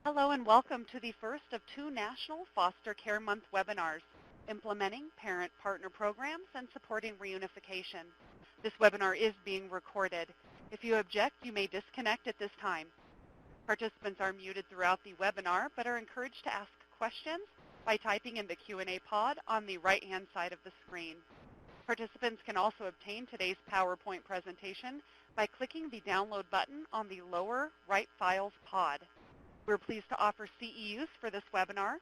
Hello and welcome to the first of two National Foster Care Month webinars, Implementing Parent-Partner Programs and Supporting Reunification. This webinar is being recorded. If you object, you may disconnect at this time. Participants are muted throughout the webinar, but are encouraged to ask questions by typing in the Q&A pod on the right-hand side of the screen. Participants can also obtain today's PowerPoint presentation by clicking the download button on the lower right files pod. We're pleased to offer CEUs for this webinar.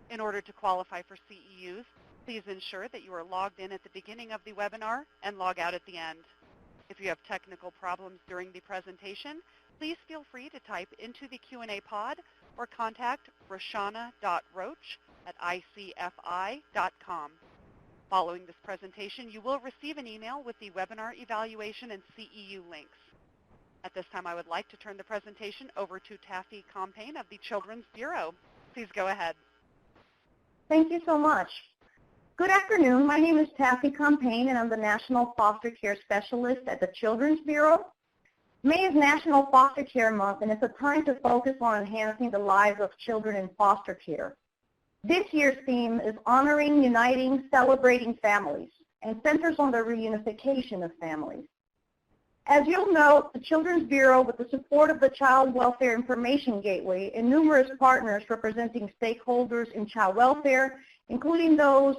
In order to qualify for CEUs, please ensure that you are logged in at the beginning of the webinar and log out at the end. If you have technical problems during the presentation, please feel free to type into the Q&A pod or contact roshana.roach@icfi.com. Following this presentation, you will receive an email with the webinar evaluation and CEU links. At this time, I would like to turn the presentation over to Taffy Compain of the Children's Bureau. Please go ahead. Thank you so much. Good afternoon. My name is Taffy Compain, and I'm the National Foster Care Specialist at the Children's Bureau. May is National Foster Care Month, and it's a time to focus on enhancing the lives of children in foster care. This year's theme is Honoring, Uniting, Celebrating Families, and centers on the reunification of families. As you'll note, the Children's Bureau, with the support of the Child Welfare Information Gateway and numerous partners representing stakeholders in child welfare, including those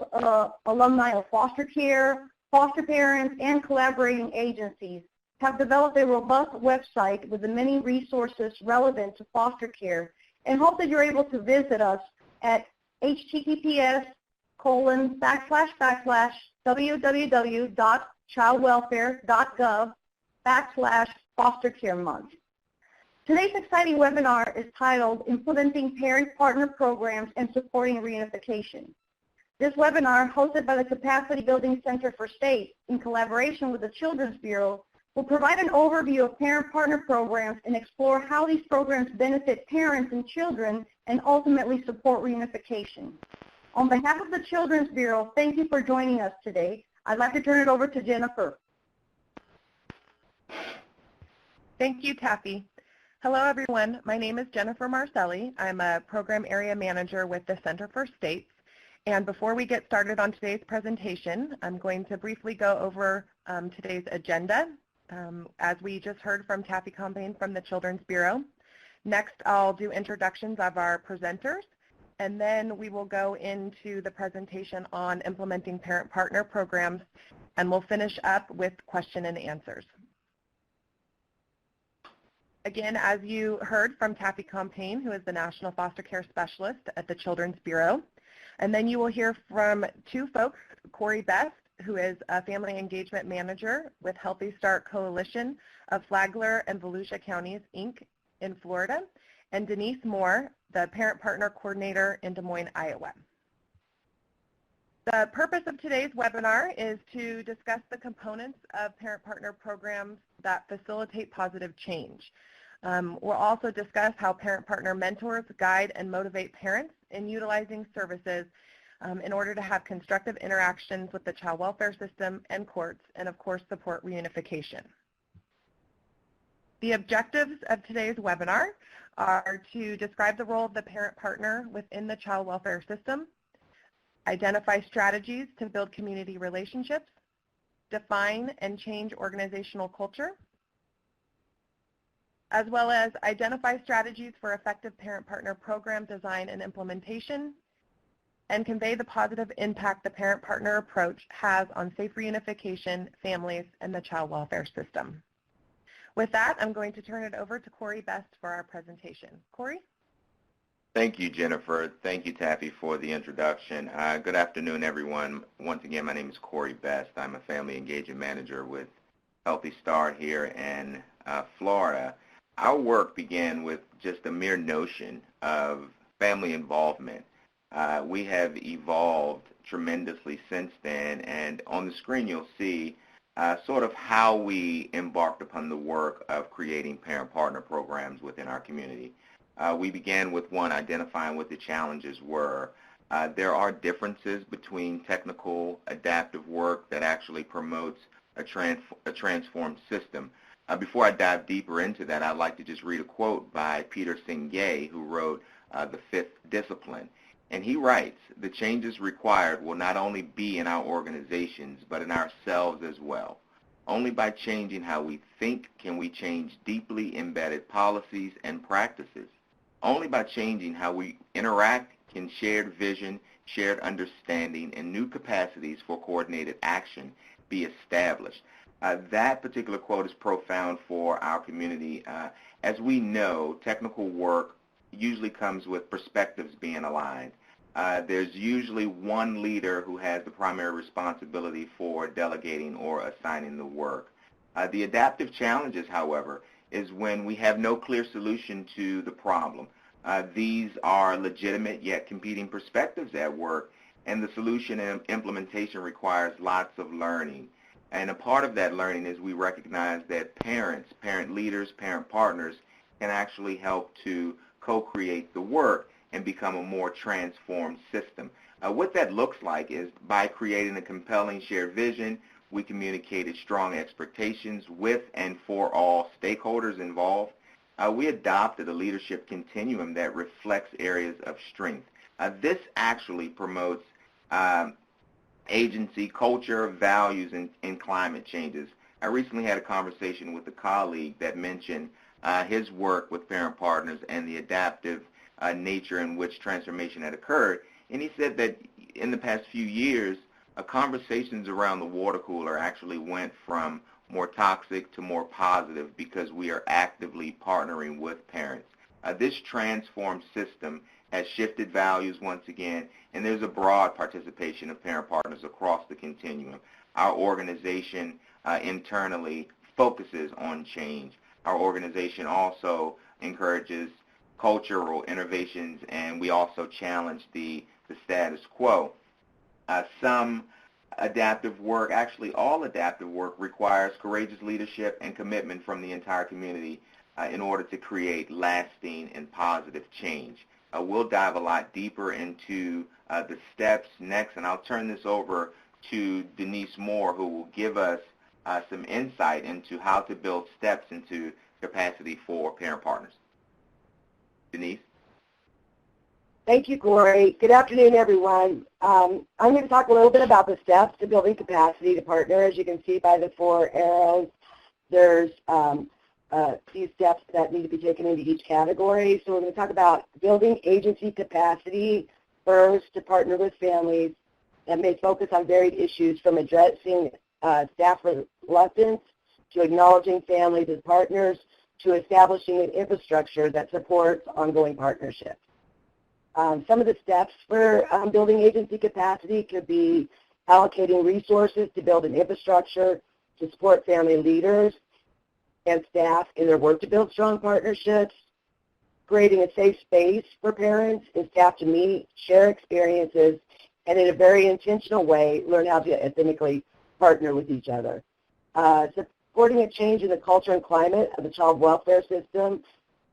alumni of foster care, foster parents, and collaborating agencies, have developed a robust website with the many resources relevant to foster care, and hope that you're able to visit us at https://www.childwelfare.gov/foster care month. Today's exciting webinar is titled Implementing Parent-Partner Programs and Supporting Reunification. This webinar, hosted by the Capacity Building Center for State in collaboration with the Children's Bureau, will provide an overview of parent-partner programs and explore how these programs benefit parents and children and ultimately support reunification. On behalf of the Children's Bureau, thank you for joining us today. I'd like to turn it over to Jennifer. Thank you, Taffy. Hello, everyone. My name is Jennifer Marcelli. I'm a Program Area Manager with the Center for States. And before we get started on today's presentation, I'm going to briefly go over today's agenda. As we just heard from Taffy Compain from the Children's Bureau. Next, I'll do introductions of our presenters, and then we will go into the presentation on implementing parent-partner programs, and we'll finish up with question and answers. Again, as you heard from Taffy Compain, who is the National Foster Care Specialist at the Children's Bureau, and then you will hear from two folks, Corey Best, who is a Family Engagement Manager with Healthy Start Coalition of Flagler and Volusia Counties, Inc. in Florida, and Denise Moore, the Parent Partner Coordinator in Des Moines, Iowa. The purpose of today's webinar is to discuss the components of parent-partner programs that facilitate positive change. We'll also discuss how parent-partner mentors guide and motivate parents in utilizing services in order to have constructive interactions with the child welfare system and courts, and of course support reunification. The objectives of today's webinar are to describe the role of the parent partner within the child welfare system, identify strategies to build community relationships, define and change organizational culture, as well as identify strategies for effective parent-partner program design and implementation, and convey the positive impact the parent-partner approach has on safe reunification, families, and the child welfare system. With that, I'm going to turn it over to Corey Best for our presentation. Corey? Thank you, Jennifer. Thank you, Taffy, for the introduction. Good afternoon, everyone. Once again, my name is Corey Best. I'm a Family Engagement Manager with Healthy Start here in Florida. Our work began with just a mere notion of family involvement. We have evolved tremendously since then, and on the screen you'll see sort of how we embarked upon the work of creating parent-partner programs within our community. We began with one, identifying what the challenges were. There are differences between technical adaptive work that actually promotes a transformed system. Before I dive deeper into that, I'd like to just read a quote by Peter Senge, who wrote The Fifth Discipline. And he writes, "The changes required will not only be in our organizations, but in ourselves as well. Only by changing how we think can we change deeply embedded policies and practices. Only by changing how we interact can shared vision, shared understanding, and new capacities for coordinated action be established." That particular quote is profound for our community. As we know, technical work usually comes with perspectives being aligned. There's usually one leader who has the primary responsibility for delegating or assigning the work. The adaptive challenges, however, is when we have no clear solution to the problem. These are legitimate yet competing perspectives at work, and the solution and implementation requires lots of learning. And a part of that learning is we recognize that parents, parent leaders, parent partners can actually help to co-create the work and become a more transformed system. What that looks like is by creating a compelling shared vision, we communicated strong expectations with and for all stakeholders involved. We adopted a leadership continuum that reflects areas of strength. This actually promotes agency, culture, values, and climate changes. I recently had a conversation with a colleague that mentioned his work with parent partners and the adaptive nature in which transformation had occurred. And he said that in the past few years, conversations around the water cooler actually went from more toxic to more positive because we are actively partnering with parents. This transformed system has shifted values once again, and there's a broad participation of parent partners across the continuum. Our organization internally focuses on change. Our organization also encourages cultural innovations, and we also challenge the status quo. Some adaptive work, actually all adaptive work, requires courageous leadership and commitment from the entire community in order to create lasting and positive change. We'll dive a lot deeper into the steps next, and I'll turn this over to Denise Moore, who will give us some insight into how to build steps into capacity for parent partners. Denise? Thank you, Corey. Good afternoon, everyone. I'm going to talk a little bit about the steps to building capacity to partner. As you can see by the 4 arrows, there's these steps that need to be taken into each category. So we're going to talk about building agency capacity first to partner with families that may focus on varied issues from addressing staff reluctance to acknowledging families as partners to establishing an infrastructure that supports ongoing partnerships. Some of the steps for building agency capacity could be allocating resources to build an infrastructure to support family leaders and staff in their work to build strong partnerships, creating a safe space for parents and staff to meet, share experiences, and in a very intentional way, learn how to authentically partner with each other. Supporting a change in the culture and climate of the child welfare system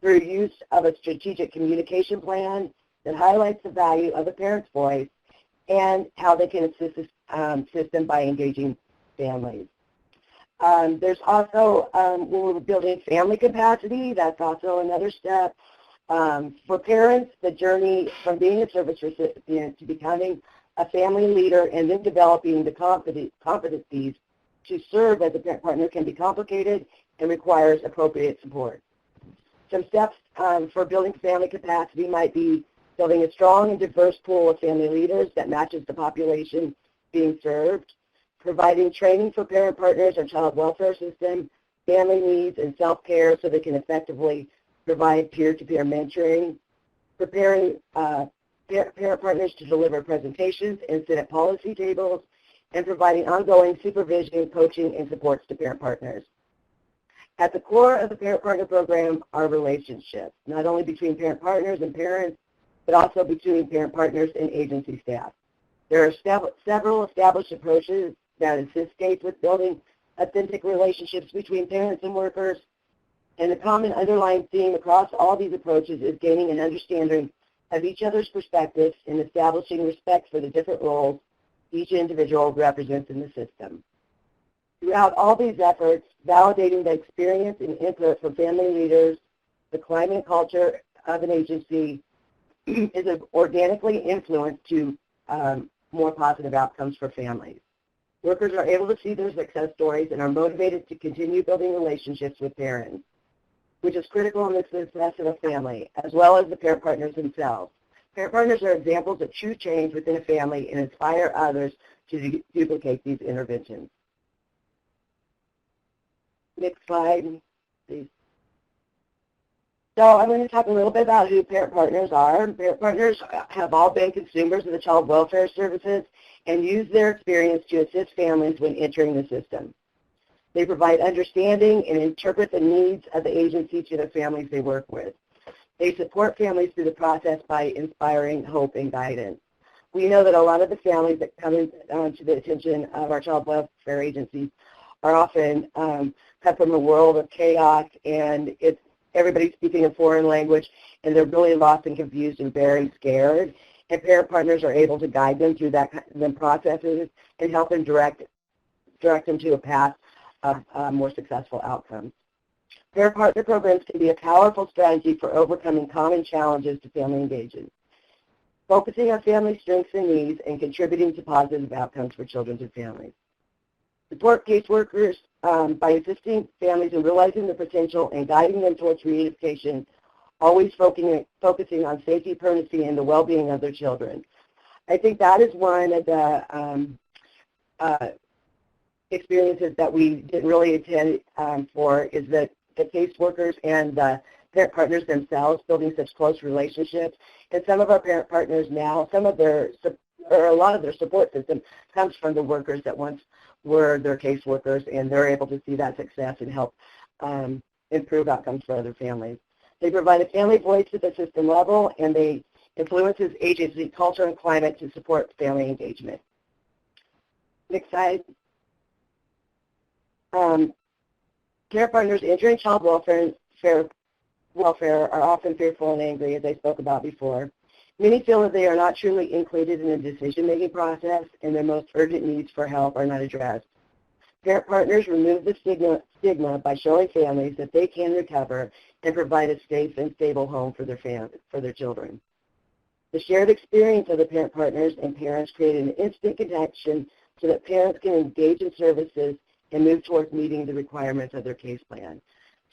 through use of a strategic communication plan that highlights the value of the parent's voice and how they can assist the system by engaging families. There's also, when we're building family capacity, that's also another step. For parents, the journey from being a service recipient to becoming a family leader and then developing the competencies to serve as a parent partner can be complicated and requires appropriate support. Some steps for building family capacity might be building a strong and diverse pool of family leaders that matches the population being served, providing training for parent partners and child welfare system, family needs, and self-care so they can effectively provide peer-to-peer mentoring, preparing parent partners to deliver presentations and sit at policy tables, and providing ongoing supervision, coaching, and supports to parent partners. At the core of the parent partner program are relationships, not only between parent partners and parents, but also between parent partners and agency staff. There are several established approaches that assist states with building authentic relationships between parents and workers, and the common underlying theme across all these approaches is gaining an understanding of each other's perspectives and establishing respect for the different roles each individual represents in the system. Throughout all these efforts, validating the experience and input from family leaders, the climate and culture of an agency is organically influenced to more positive outcomes for families. Workers are able to see their success stories and are motivated to continue building relationships with parents, which is critical in the success of a family, as well as the parent partners themselves. Parent partners are examples of true change within a family and inspire others to duplicate these interventions. Next slide, please. So I'm going to talk a little bit about who parent partners are. Parent partners have all been consumers of the child welfare services and use their experience to assist families when entering the system. They provide understanding and interpret the needs of the agency to the families they work with. They support families through the process by inspiring hope and guidance. We know that a lot of the families that come to the attention of our child welfare agencies are often come from a world of chaos, and everybody's speaking a foreign language, and they're really lost and confused and very scared. And parent partners are able to guide them through them processes and help them direct them to a path of more successful outcomes. Parent partner programs can be a powerful strategy for overcoming common challenges to family engagement, focusing on family strengths and needs and contributing to positive outcomes for children and families. Support caseworkers by assisting families in realizing their potential and guiding them towards reunification, always focusing on safety, permanency, and the well-being of their children. I think that is one of the experiences that we didn't really intend for, is that the caseworkers and the parent partners themselves building such close relationships. And some of our parent partners now, a lot of their support system comes from the workers that once were their caseworkers, and they're able to see that success and help improve outcomes for other families. They provide a family voice at the system level, and they influences agency culture and climate to support family engagement. Next slide. Parent partners entering child welfare are often fearful and angry, as I spoke about before. Many feel that they are not truly included in the decision-making process, and their most urgent needs for help are not addressed. Parent partners remove the stigma by showing families that they can recover and provide a safe and stable home for their children. The shared experience of the parent partners and parents create an instant connection so that parents can engage in services and move towards meeting the requirements of their case plan.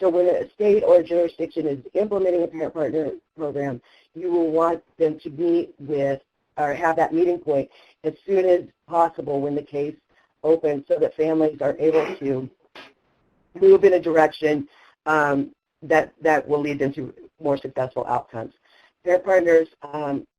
So when a state or a jurisdiction is implementing a parent partner program, you will want them to meet with or have that meeting point as soon as possible when the case opens, so that families are able to move in a direction that will lead them to more successful outcomes. Parent partners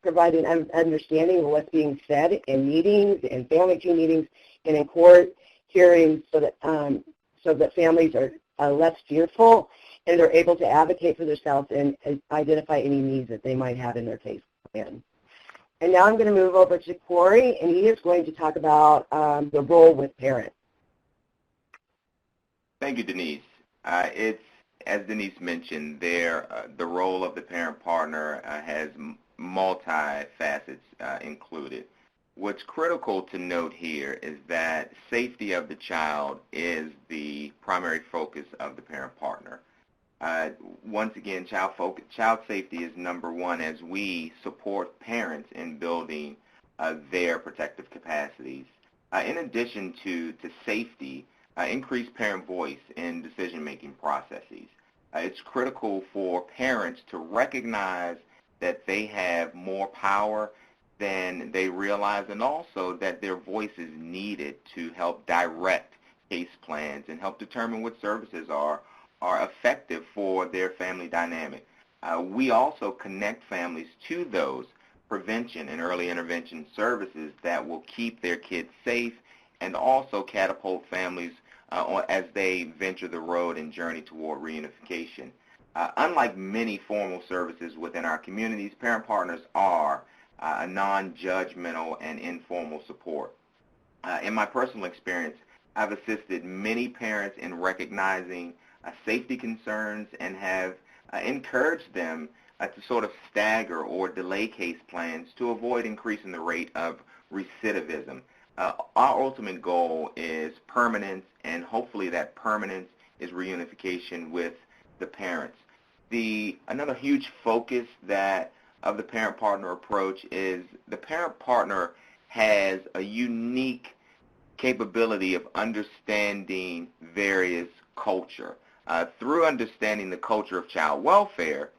provide an understanding of what's being said in meetings, in family team meetings, and in court hearings, so that families are less fearful, and they're able to advocate for themselves and identify any needs that they might have in their case plan. And now I'm going to move over to Corey, and he is going to talk about the role with parents. Thank you, Denise. It's, as Denise mentioned, the role of the parent partner has multi-facets included. What's critical to note here is that safety of the child is the primary focus of the parent partner. Once again, child safety is number one as we support parents in building their protective capacities. In addition to safety, increased parent voice in decision-making processes. It's critical for parents to recognize that they have more power than they realize, and also that their voice is needed to help direct case plans and help determine what services are effective for their family dynamic. We also connect families to those prevention and early intervention services that will keep their kids safe and also catapult families as they venture the road and journey toward reunification. Unlike many formal services within our communities, parent partners are a non-judgmental and informal support. In my personal experience, I've assisted many parents in recognizing safety concerns and have encouraged them to sort of stagger or delay case plans to avoid increasing the rate of recidivism. our ultimate goal is permanence, and hopefully that permanence is reunification with the parents. Another huge focus of the parent-partner approach is the parent-partner has a unique capability of understanding various culture. Through understanding the culture of child welfare,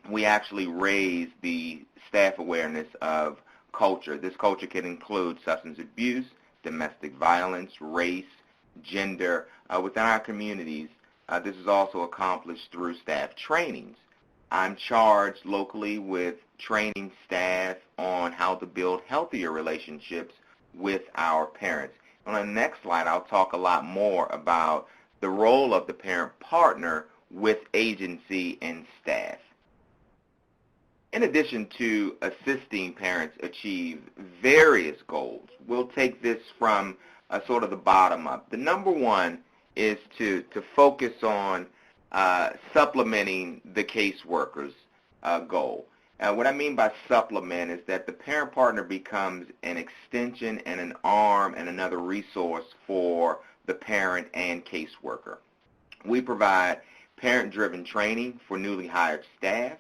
we actually raise the staff awareness of culture. This culture can include substance abuse, domestic violence, race, gender. Within our communities, this is also accomplished through staff trainings. I'm charged locally with training staff on how to build healthier relationships with our parents. On the next slide, I'll talk a lot more about the role of the parent partner with agency and staff. In addition to assisting parents achieve various goals, we'll take this from sort of the bottom up. The number one is to focus on supplementing the caseworker's goal. What I mean by supplement is that the parent partner becomes an extension and an arm and another resource for the parent and caseworker. We provide parent-driven training for newly hired staff.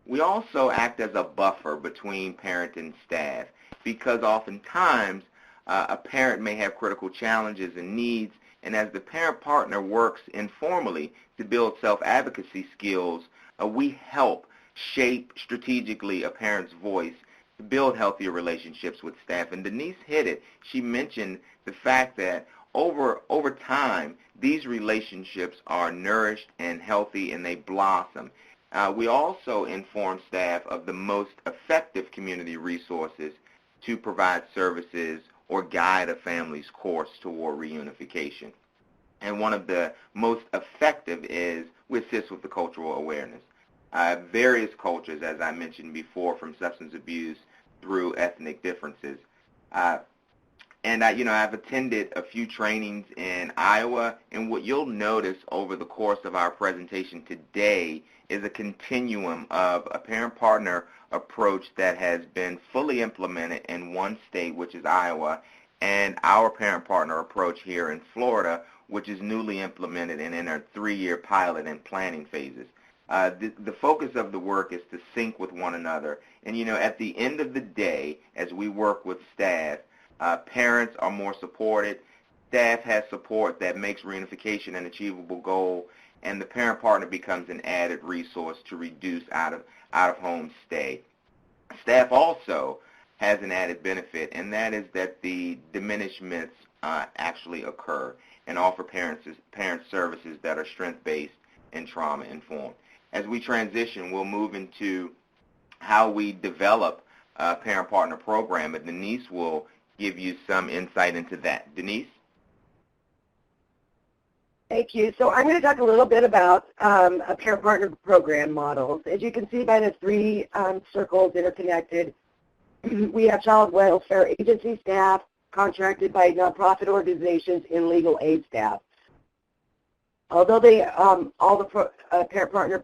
We also act as a buffer between parent and staff because oftentimes a parent may have critical challenges and needs, and as the parent partner works informally to build self-advocacy skills, we help shape strategically a parent's voice to build healthier relationships with staff. And Denise hit it. She mentioned the fact that over time, these relationships are nourished and healthy and they blossom. We also inform staff of the most effective community resources to provide services or guide a family's course toward reunification. And one of the most effective is we assist with the cultural awareness. Various cultures, as I mentioned before, from substance abuse through ethnic differences. I've attended a few trainings in Iowa, and what you'll notice over the course of our presentation today is a continuum of a parent-partner approach that has been fully implemented in one state, which is Iowa, and our parent-partner approach here in Florida, which is newly implemented and in our 3-year pilot and planning phases. The focus of the work is to sync with one another. And, at the end of the day, as we work with staff, parents are more supported, staff has support that makes reunification an achievable goal, and the parent partner becomes an added resource to reduce out-of-home stay. Staff also has an added benefit, and that is that the diminishments actually occur and offer parents services that are strength-based and trauma-informed. As we transition, we'll move into how we develop a parent-partner program, and Denise will give you some insight into that. Denise? Thank you. So I'm going to talk a little bit about a parent-partner program models. As you can see by the 3 circles interconnected, we have child welfare agency staff, contracted by nonprofit organizations, and legal aid staff. Although all the parent-partner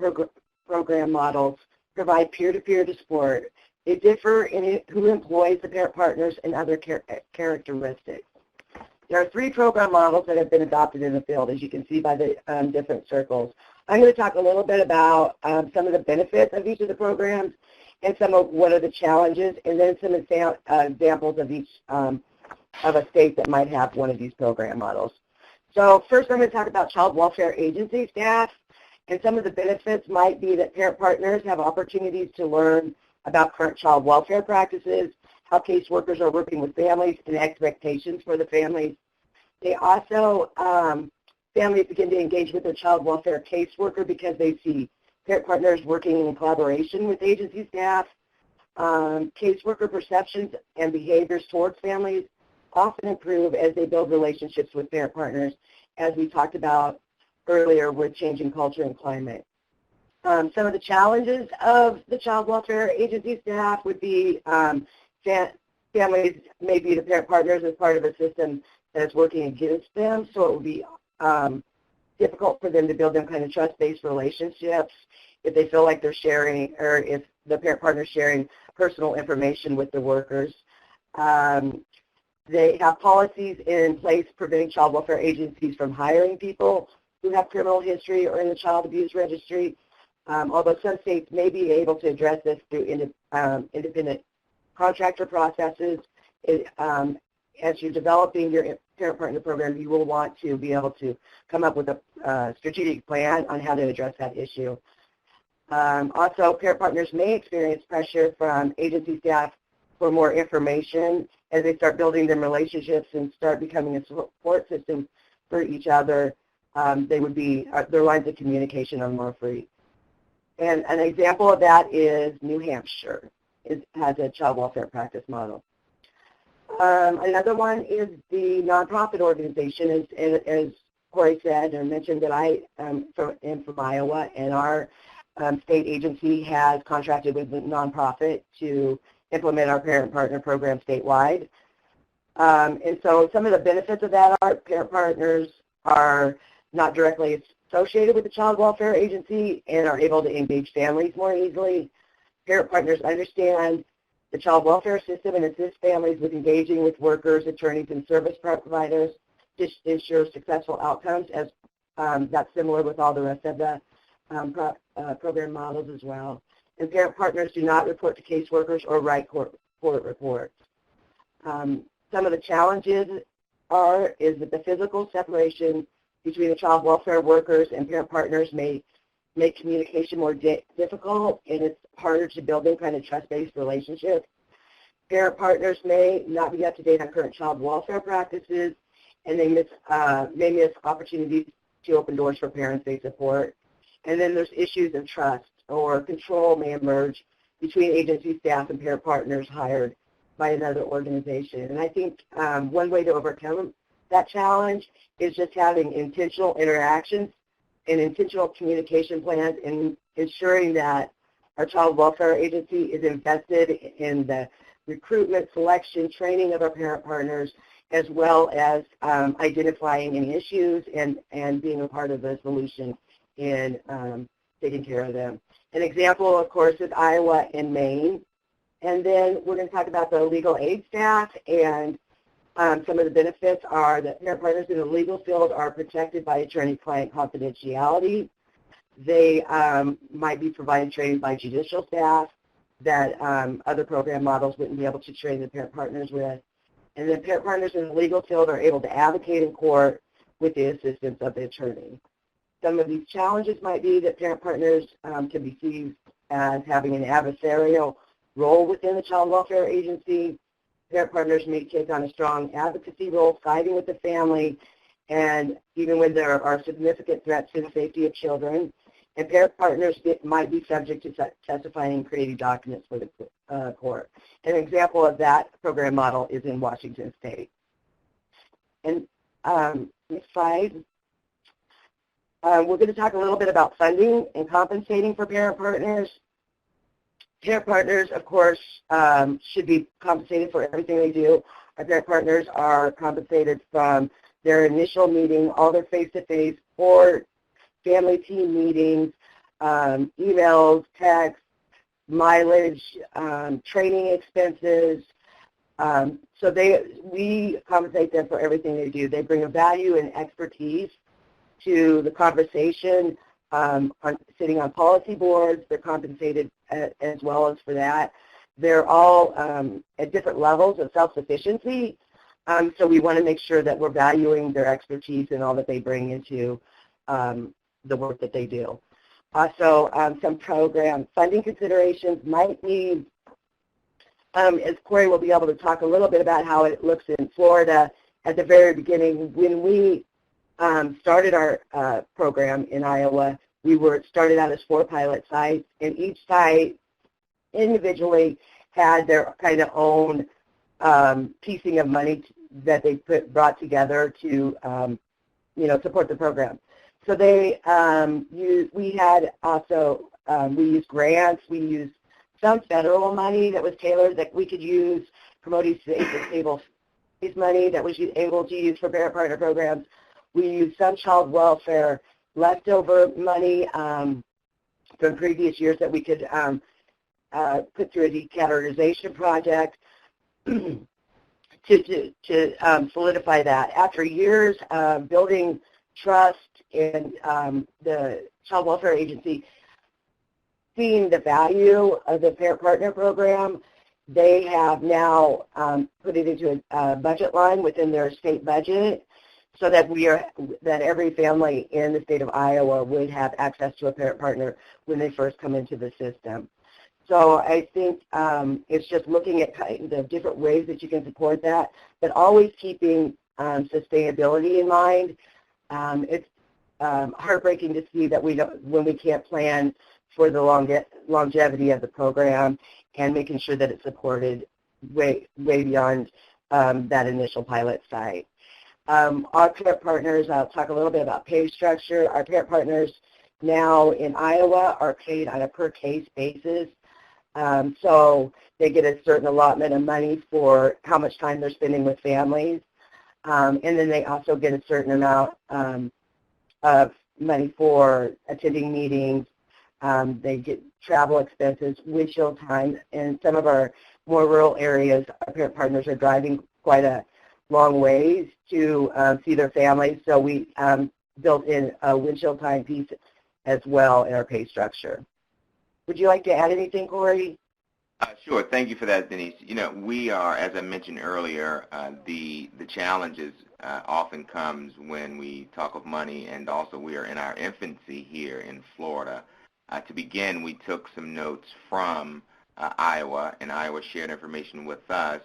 program models provide peer-to-peer support, they differ in who employs the parent partners and other characteristics. There are 3 program models that have been adopted in the field, as you can see by the different circles. I'm going to talk a little bit about some of the benefits of each of the programs and some of what are the challenges, and then some examples of each of a state that might have one of these program models. So first I'm going to talk about child welfare agency staff, and some of the benefits might be that parent partners have opportunities to learn about current child welfare practices, how caseworkers are working with families, and expectations for the families. They also, families begin to engage with their child welfare caseworker because they see parent partners working in collaboration with agency staff. Caseworker perceptions and behaviors towards families often improve as they build relationships with parent partners, as we talked about earlier with changing culture and climate. Some of the challenges of the child welfare agency staff would be families may view the parent partners as part of a system that is working against them, so it would be difficult for them to build them kind of trust-based relationships if they feel like they're sharing, or if the parent partner is sharing personal information with the workers. They have policies in place preventing child welfare agencies from hiring people who have criminal history or in the child abuse registry, although some states may be able to address this through independent contractor processes. As you're developing your parent partner program, you will want to be able to come up with a strategic plan on how to address that issue. Also, parent partners may experience pressure from agency staff for more information as they start building their relationships and start becoming a support system for each other. They would be, their lines of communication are more free. And an example of that is New Hampshire. It has a child welfare practice model. Another one is the nonprofit organization. As Corey said or mentioned, that I am from Iowa, and our state agency has contracted with a nonprofit to implement our parent partner program statewide. And so some of the benefits of that are parent partners are not directly associated with the child welfare agency and are able to engage families more easily. Parent partners understand the child welfare system and assist families with engaging with workers, attorneys, and service providers to ensure successful outcomes, as that's similar with all the rest of the program models as well. And parent partners do not report to caseworkers or write court reports. Some of the challenges is that the physical separation between the child welfare workers and parent partners may make communication more difficult, and it's harder to build any kind of trust-based relationship. Parent partners may not be up to date on current child welfare practices, and they may miss opportunities to open doors for parents they support. And then there's issues of trust or control may emerge between agency staff and parent partners hired by another organization. And I think one way to overcome that challenge is just having intentional interactions and intentional communication plans and ensuring that our child welfare agency is invested in the recruitment, selection, training of our parent partners, as well as identifying any issues and being a part of the solution in taking care of them. An example, of course, is Iowa and Maine. And then we're going to talk about the legal aid staff, and some of the benefits are that parent partners in the legal field are protected by attorney-client confidentiality. They might be provided training by judicial staff that other program models wouldn't be able to train the parent partners with. And then parent partners in the legal field are able to advocate in court with the assistance of the attorney. Some of these challenges might be that parent partners can be seen as having an adversarial role within the child welfare agency. Parent partners may take on a strong advocacy role, siding with the family, and even when there are significant threats to the safety of children. And parent partners might be subject to testifying and creating documents for the court. An example of that program model is in Washington State. And next slide. We're going to talk a little bit about funding and compensating for parent partners. Parent partners, of course, should be compensated for everything they do. Our parent partners are compensated from their initial meeting, all their face-to-face support, family team meetings, emails, texts, mileage, training expenses. So we compensate them for everything they do. They bring a value and expertise to the conversation, sitting on policy boards. They're compensated as well as for that. They're all at different levels of self-sufficiency, so we want to make sure that we're valuing their expertise and all that they bring into the work that they do. Also, some program funding considerations might be, as Corey will be able to talk a little bit about how it looks in Florida at the very beginning. When we started our program in Iowa, we started out as 4 pilot sites, and each site individually had their kind of own piecing of money that they brought together to support the program. So we had also, we used grants, we used some federal money that was tailored that we could use, promoting stable money that was able to use for parent partner programs. We used some child welfare leftover money from previous years that we could put through a decategorization project to solidify that. After years of building trust in the Child Welfare Agency, seeing the value of the Parent Partner Program, they have now put it into a budget line within their state budget, so that that every family in the state of Iowa would have access to a parent partner when they first come into the system. So I think it's just looking at kind of different ways that you can support that, but always keeping sustainability in mind. It's heartbreaking to see that when we can't plan for the longevity of the program and making sure that it's supported way beyond that initial pilot site. Our parent partners, I'll talk a little bit about pay structure. Our parent partners now in Iowa are paid on a per case basis. So they get a certain allotment of money for how much time they're spending with families. And then they also get a certain amount of money for attending meetings. They get travel expenses, windshield time. In some of our more rural areas, our parent partners are driving quite a long ways to see their families. So we built in a windshield time piece as well in our pay structure. Would you like to add anything, Corey? Sure. Thank you for that, Denise. You know, we are, as I mentioned earlier, the challenges often comes when we talk of money, and also we are in our infancy here in Florida. To begin, we took some notes from Iowa, and Iowa shared information with us.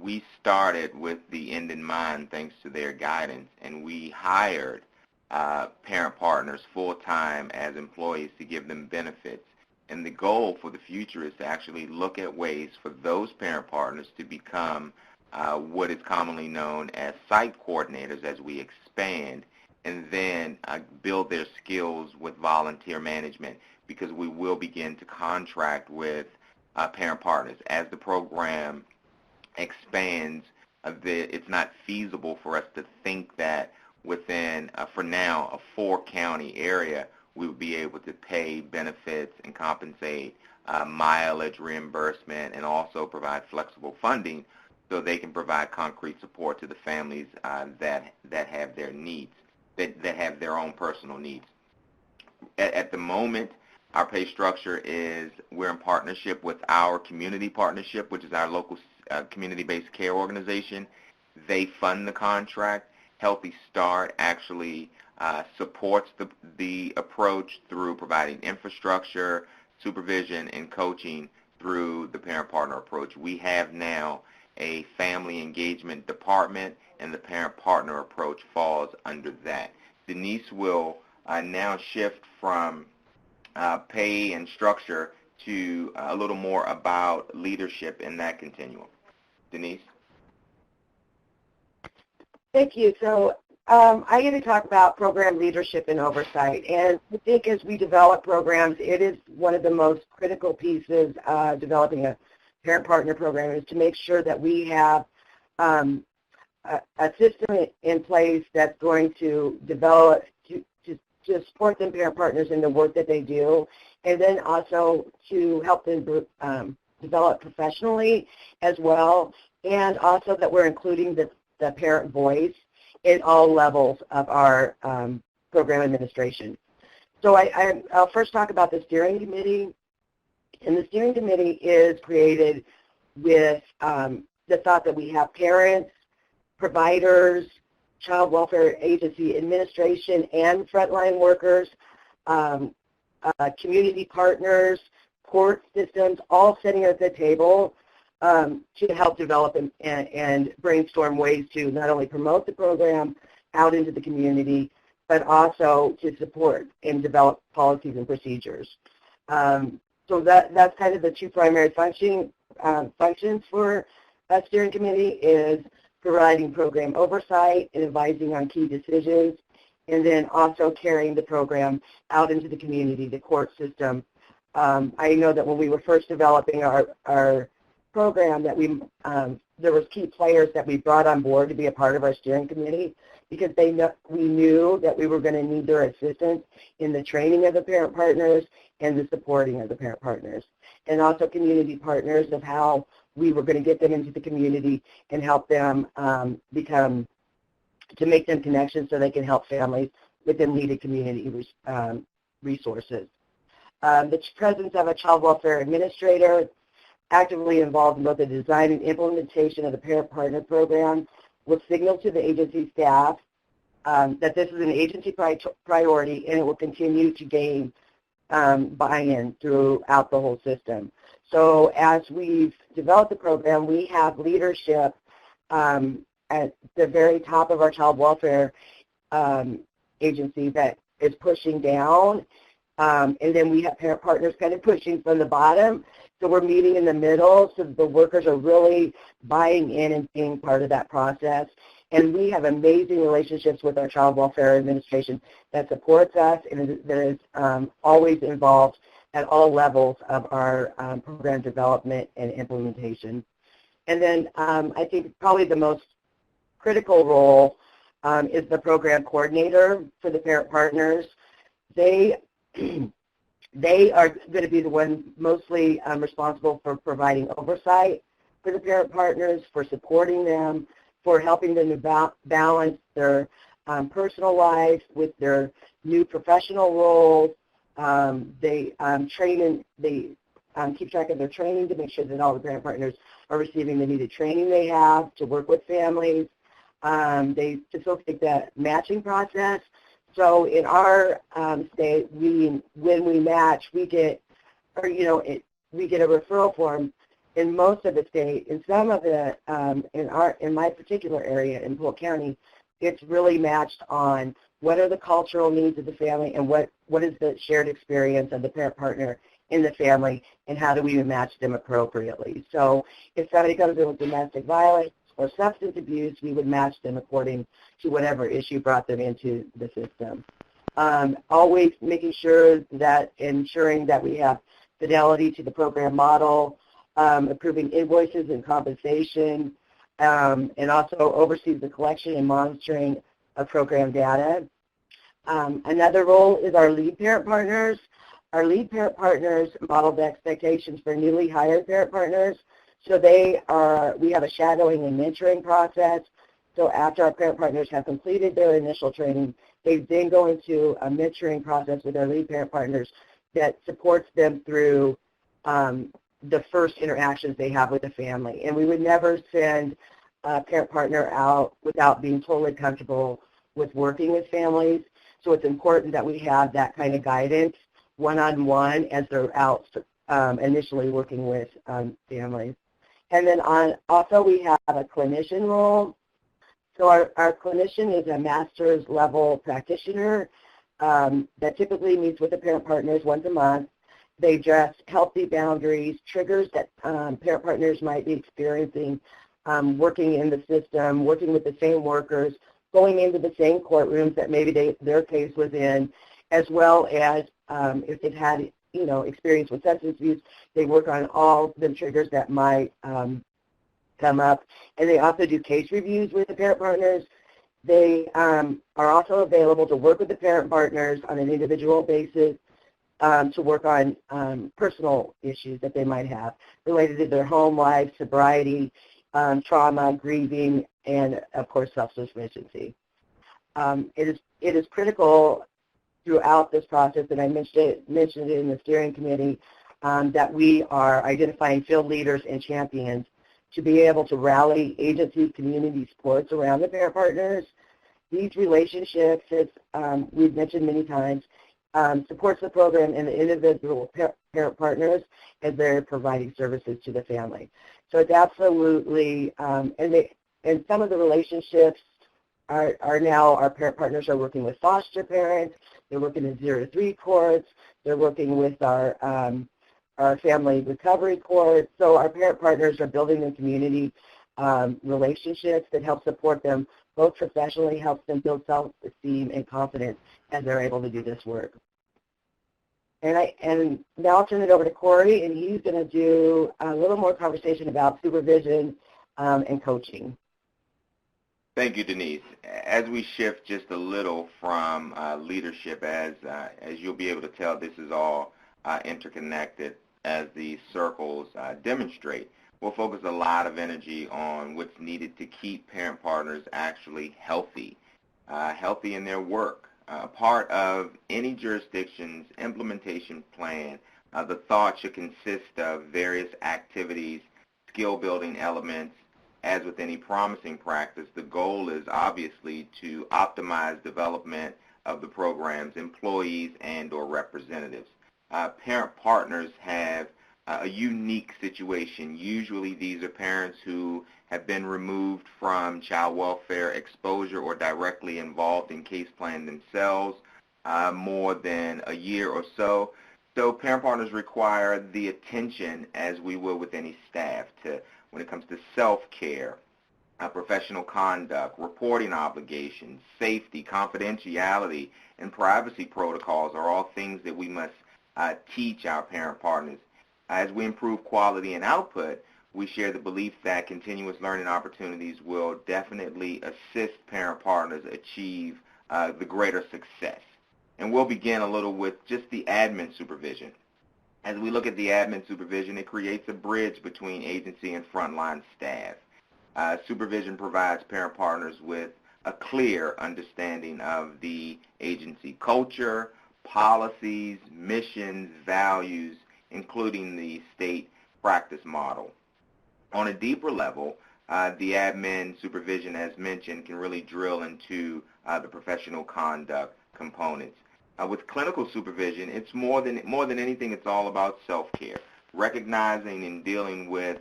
We started with the end in mind thanks to their guidance, and we hired parent partners full-time as employees to give them benefits. And the goal for the future is to actually look at ways for those parent partners to become what is commonly known as site coordinators as we expand, and then build their skills with volunteer management, because we will begin to contract with parent partners. As the program expands, it's not feasible for us to think that within, for now, a 4-county area, we would be able to pay benefits and compensate mileage reimbursement, and also provide flexible funding so they can provide concrete support to the families that have their needs, that have their own personal needs. At the moment, our pay structure is we're in partnership with our community partnership, which is our local community-based care organization. They fund the contract. Healthy Start actually supports the approach through providing infrastructure, supervision, and coaching through the parent partner approach. We have now a family engagement department, and the parent partner approach falls under that. Denise will now shift from pay and structure to a little more about leadership in that continuum. Denise? Thank you. So I'm going to talk about program leadership and oversight. And I think as we develop programs, it is one of the most critical pieces of developing a parent partner program, is to make sure that we have a system in place that's going to develop, to support them parent partners in the work that they do, and then also to help them develop professionally as well, and also that we're including the parent voice in all levels of our program administration. So I'll first talk about the steering committee. And the steering committee is created with the thought that we have parents, providers, child welfare agency administration, and frontline workers, community partners, court systems, all sitting at the table to help develop and brainstorm ways to not only promote the program out into the community, but also to support and develop policies and procedures. So that's kind of the two primary functions for a steering committee, is providing program oversight and advising on key decisions, and then also carrying the program out into the community, the court system. I know that when we were first developing our program, that there was key players that we brought on board to be a part of our steering committee, because we knew that we were going to need their assistance in the training of the parent partners and the supporting of the parent partners. and also community partners of how we were going to get them into the community and help them to make them connections so they can help families with the needed community resources. The presence of a child welfare administrator actively involved in both the design and implementation of the parent partner program will signal to the agency staff that this is an agency priority and it will continue to gain buy-in throughout the whole system. So as we've developed the program, we have leadership at the very top of our child welfare agency that is pushing down, and then we have parent partners kind of pushing from the bottom. So we're meeting in the middle, so the workers are really buying in and being part of that process. And we have amazing relationships with our Child Welfare Administration that supports us and that is always involved at all levels of our program development and implementation. And then I think probably the most critical role is the program coordinator for the parent partners. They are going to be the ones mostly responsible for providing oversight for the parent partners, for supporting them, for helping them to balance their personal life with their new professional roles. They keep track of their training to make sure that all the parent partners are receiving the needed training they have to work with families. They facilitate the matching process. So in our state, when we match, we get a referral form. In most of the state, in some of the in my particular area in Polk County, it's really matched on what are the cultural needs of the family and what is the shared experience of the parent partner in the family, and how do we match them appropriately. So if somebody comes in with domestic violence or substance abuse, we would match them according to whatever issue brought them into the system. Always making sure that ensuring that we have fidelity to the program model, approving invoices and compensation, and also oversees the collection and monitoring of program data. Another role is our lead parent partners. Our lead parent partners model the expectations for newly hired parent partners. So we have a shadowing and mentoring process. So after our parent partners have completed their initial training, they then go into a mentoring process with our lead parent partners that supports them through the first interactions they have with the family. And we would never send a parent partner out without being totally comfortable with working with families. So it's important that we have that kind of guidance one-on-one as they're out initially working with families. And then also we have a clinician role. So our clinician is a master's level practitioner that typically meets with the parent partners once a month. They address healthy boundaries, triggers that parent partners might be experiencing working in the system, working with the same workers, going into the same courtrooms that maybe their case was in, as well as if they've had experience with substance abuse, they work on all the triggers that might come up. And they also do case reviews with the parent partners. They are also available to work with the parent partners on an individual basis to work on personal issues that they might have related to their home life, sobriety, trauma, grieving, and, of course, self-sufficiency. It is critical throughout this process, and I mentioned it in the steering committee, that we are identifying field leaders and champions to be able to rally agency community supports around the parent partners. These relationships, as we've mentioned many times, supports the program and the individual parent partners as they're providing services to the family. So it's absolutely, and some of the relationships are now our parent partners are working with foster parents, they're working in 0 to 3 courts, they're working with our family recovery courts. So our parent partners are building the community relationships that help support them both professionally, helps them build self-esteem and confidence as they're able to do this work. And now I'll turn it over to Corey, and he's going to do a little more conversation about supervision and coaching. Thank you, Denise. As we shift just a little from leadership, as you'll be able to tell, this is all interconnected. as the circles demonstrate. We'll focus a lot of energy on what's needed to keep parent partners actually healthy in their work. Part of any jurisdiction's implementation plan, the thought should consist of various activities, skill-building elements. As with any promising practice, the goal is obviously to optimize development of the program's employees and or representatives. Parent partners have a unique situation. Usually these are parents who have been removed from child welfare exposure or directly involved in case plan themselves more than a year or so. So parent partners require the attention, as we will with any staff, when it comes to self-care, professional conduct, reporting obligations, safety, confidentiality, and privacy protocols are all things that we must teach our parent partners. As we improve quality and output, we share the belief that continuous learning opportunities will definitely assist parent partners achieve the greater success. And we'll begin a little with just the admin supervision. As we look at the admin supervision, it creates a bridge between agency and frontline staff. Supervision provides parent partners with a clear understanding of the agency culture, policies, missions, values, including the state practice model. On a deeper level, the admin supervision, as mentioned, can really drill into the professional conduct components. With clinical supervision, it's more than anything, it's all about self-care, recognizing and dealing with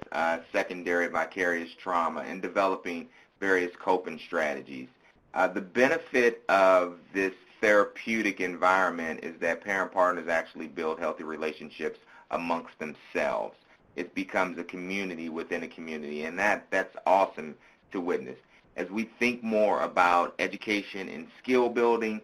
secondary vicarious trauma and developing various coping strategies. The benefit of this therapeutic environment is that parent partners actually build healthy relationships amongst themselves. It becomes a community within a community, and that's awesome to witness. As we think more about education and skill building,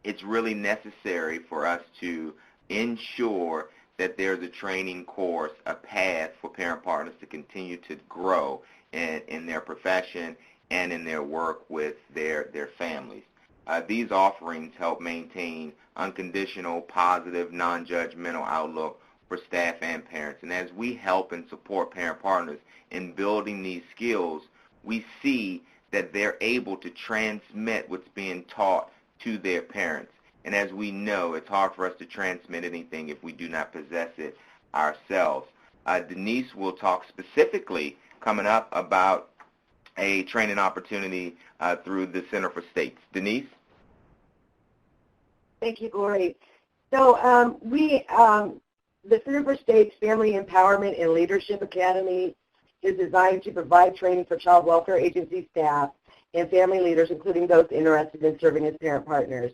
it's really necessary for us to ensure that there's a training course, a path for parent partners to continue to grow in their profession and in their work with their families. These offerings help maintain unconditional, positive, non-judgmental outlook for staff and parents. And as we help and support parent partners in building these skills, we see that they're able to transmit what's being taught to their parents. And as we know, it's hard for us to transmit anything if we do not possess it ourselves. Denise will talk specifically coming up about a training opportunity through the Center for States. Denise? Thank you, Glory. So the Center for States Family Empowerment and Leadership Academy is designed to provide training for child welfare agency staff and family leaders, including those interested in serving as parent partners.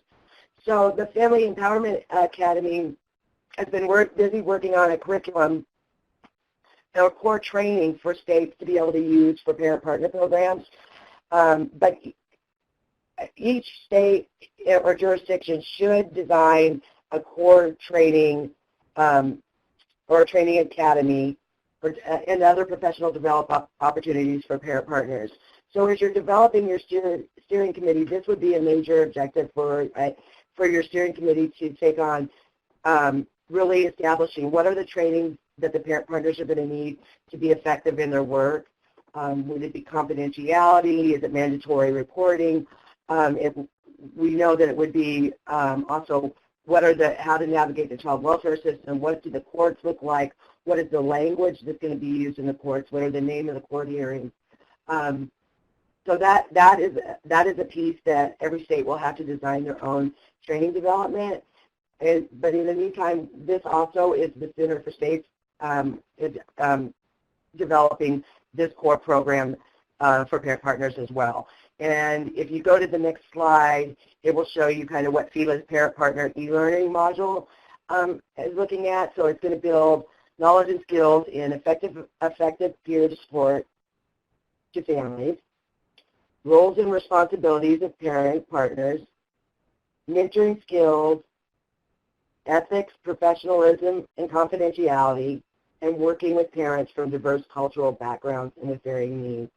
So the Family Empowerment Academy has been busy working on a curriculum or core training for states to be able to use for parent partner programs. But each state or jurisdiction should design a core training or a training academy and other professional development opportunities for parent partners. So as you're developing your steering committee, this would be a major objective for your steering committee to take on, really establishing what are the trainings that the parent partners are going to need to be effective in their work. Would it be confidentiality? Is it mandatory reporting? We know that it would be also how to navigate the child welfare system, what do the courts look like, what is the language that's going to be used in the courts, what are the name of the court hearings. So that is a piece that every state will have to design their own training development. But in the meantime, this also is the Center for States developing this core program for parent partners as well. And if you go to the next slide, it will show you kind of what FELA's parent partner e-learning module is looking at. So it's going to build knowledge and skills in effective peer support to families, roles and responsibilities of parent partners, mentoring skills, ethics, professionalism, and confidentiality, and working with parents from diverse cultural backgrounds and with varying needs.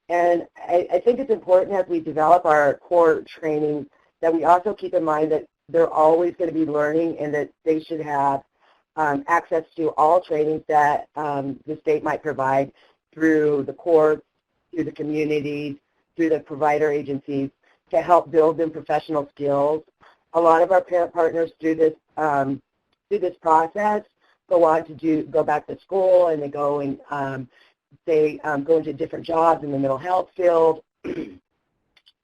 And I think it's important as we develop our core training that we also keep in mind that they're always going to be learning and that they should have access to all trainings that the state might provide through the courts, through the communities, through the provider agencies to help build them professional skills. A lot of our parent partners through this process go on to go back to school, and they go and go into different jobs in the mental health field,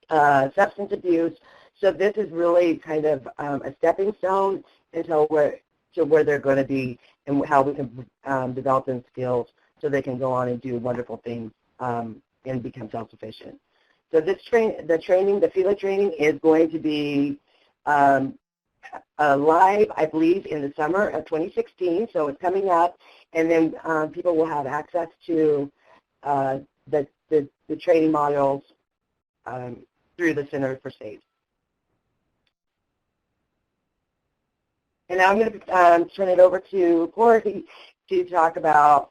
substance abuse. So this is really kind of a stepping stone until where they're going to be and how we can develop them skills so they can go on and do wonderful things and become self-sufficient. So the FELA training is going to be live, I believe, in the summer of 2016, so it's coming up, and then people will have access to the training modules through the Center for SAFE. And now I'm going to turn it over to Corey to talk about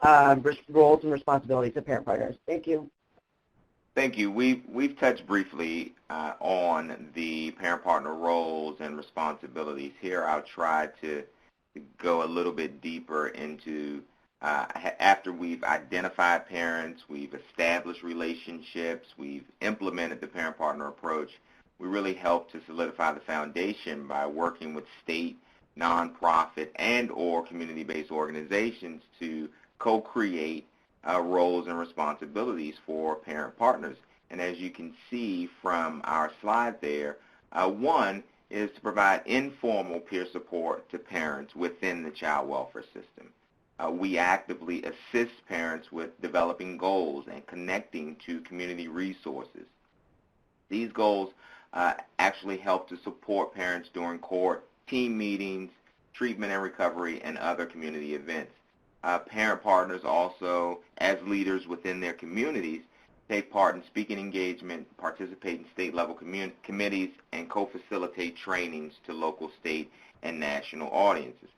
roles and responsibilities of parent partners. Thank you. Thank you. We've touched briefly on the parent-partner roles and responsibilities. Here I'll try to go a little bit deeper into after we've identified parents, we've established relationships, we've implemented the parent-partner approach, we really help to solidify the foundation by working with state, nonprofit, and or community-based organizations to co-create roles and responsibilities for parent partners. And as you can see from our slide there, one is to provide informal peer support to parents within the child welfare system. We actively assist parents with developing goals and connecting to community resources. These goals actually help to support parents during court, team meetings, treatment and recovery, and other community events. Parent partners also, as leaders within their communities, take part in speaking engagement, participate in state-level committees, and co-facilitate trainings to local, state, and national audiences.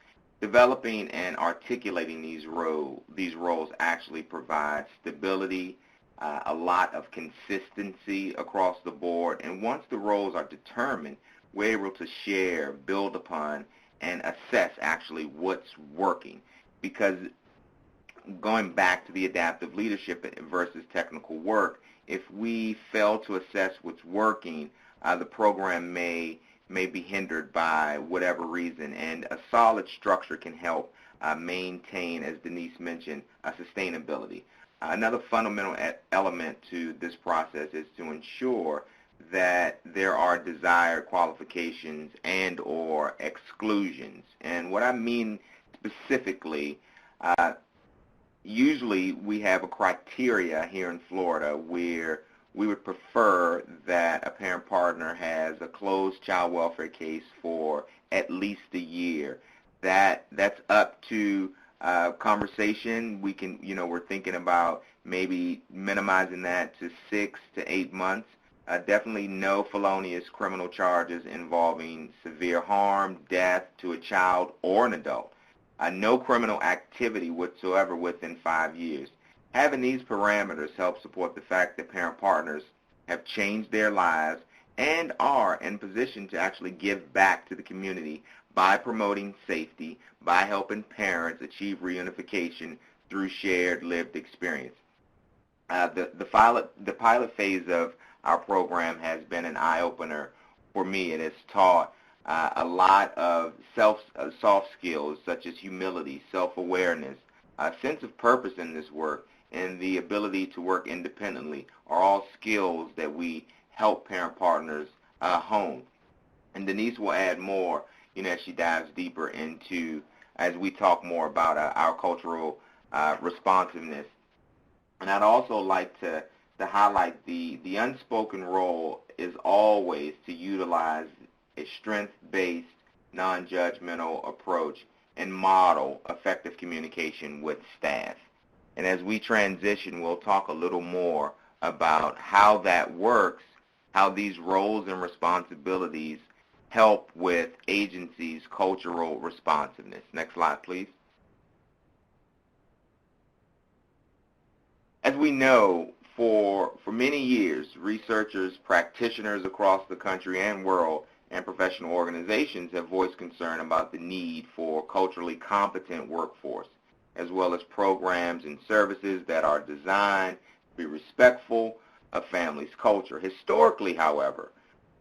Developing and articulating these roles actually provides stability, a lot of consistency across the board, and once the roles are determined, we're able to share, build upon, and assess actually what's working. Because going back to the adaptive leadership versus technical work, if we fail to assess what's working, the program may be hindered by whatever reason, and a solid structure can help maintain, as Denise mentioned, sustainability. Another fundamental element to this process is to ensure that there are desired qualifications and or exclusions. And what I mean specifically, usually we have a criteria here in Florida where we would prefer that a parent partner has a closed child welfare case for at least a year. That's up to conversation. We can, we're thinking about maybe minimizing that to 6 to 8 months. Definitely no felonious criminal charges involving severe harm, death to a child or an adult. No criminal activity whatsoever within 5 years. Having these parameters helps support the fact that parent partners have changed their lives and are in position to actually give back to the community by promoting safety, by helping parents achieve reunification through shared lived experience. The pilot phase of our program has been an eye-opener for me. It has taught a lot of soft skills such as humility, self-awareness, a sense of purpose in this work, and the ability to work independently are all skills that we help parent partners hone. And Denise will add more, as she dives deeper into, as we talk more about our cultural responsiveness. And I'd also like to highlight the unspoken role is always to utilize a strength-based, non-judgmental approach and model effective communication with staff. And as we transition, we'll talk a little more about how that works, how these roles and responsibilities help with agencies' cultural responsiveness. Next slide, please. As we know, for many years, researchers, practitioners across the country and world and professional organizations have voiced concern about the need for culturally competent workforce, as well as programs and services that are designed to be respectful of families' culture. Historically, however,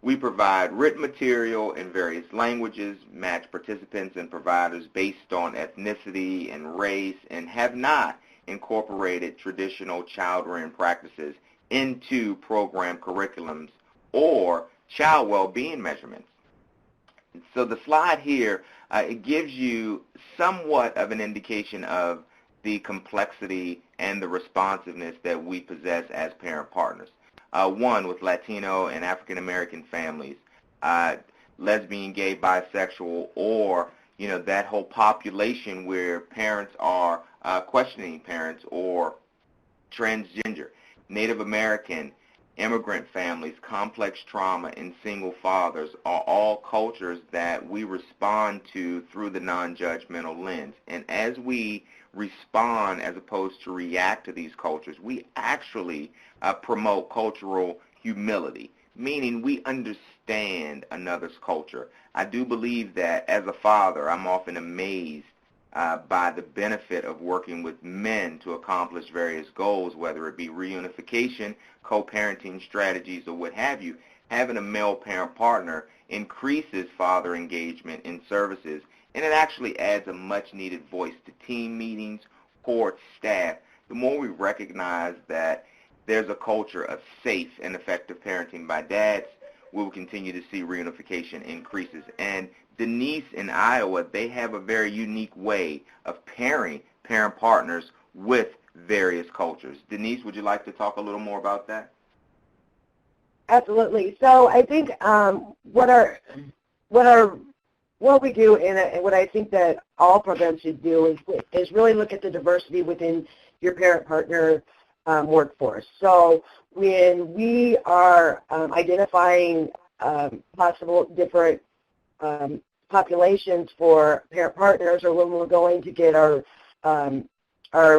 we provide written material in various languages, match participants and providers based on ethnicity and race, and have not incorporated traditional child-rearing practices into program curriculums or child well-being measurements. So the slide here, it gives you somewhat of an indication of the complexity and the responsiveness that we possess as parent partners. One, with Latino and African American families, lesbian, gay, bisexual, or that whole population where parents are questioning parents, or transgender, Native American, immigrant families, complex trauma, and single fathers are all cultures that we respond to through the non-judgmental lens. And as we respond as opposed to react to these cultures, we actually promote cultural humility, meaning we understand another's culture. I do believe that as a father, I'm often amazed by the benefit of working with men to accomplish various goals, whether it be reunification, co-parenting strategies, or what have you. Having a male parent partner increases father engagement in services, and it actually adds a much-needed voice to team meetings, court, staff. The more we recognize that there's a culture of safe and effective parenting by dads, we will continue to see reunification increases. And Denise in Iowa, they have a very unique way of pairing parent partners with various cultures. Denise, would you like to talk a little more about that? Absolutely. So I think what we do, and what I think that all programs should do is really look at the diversity within your parent partner workforce. So when we are identifying possible different populations for parent partners, or when we're going to get our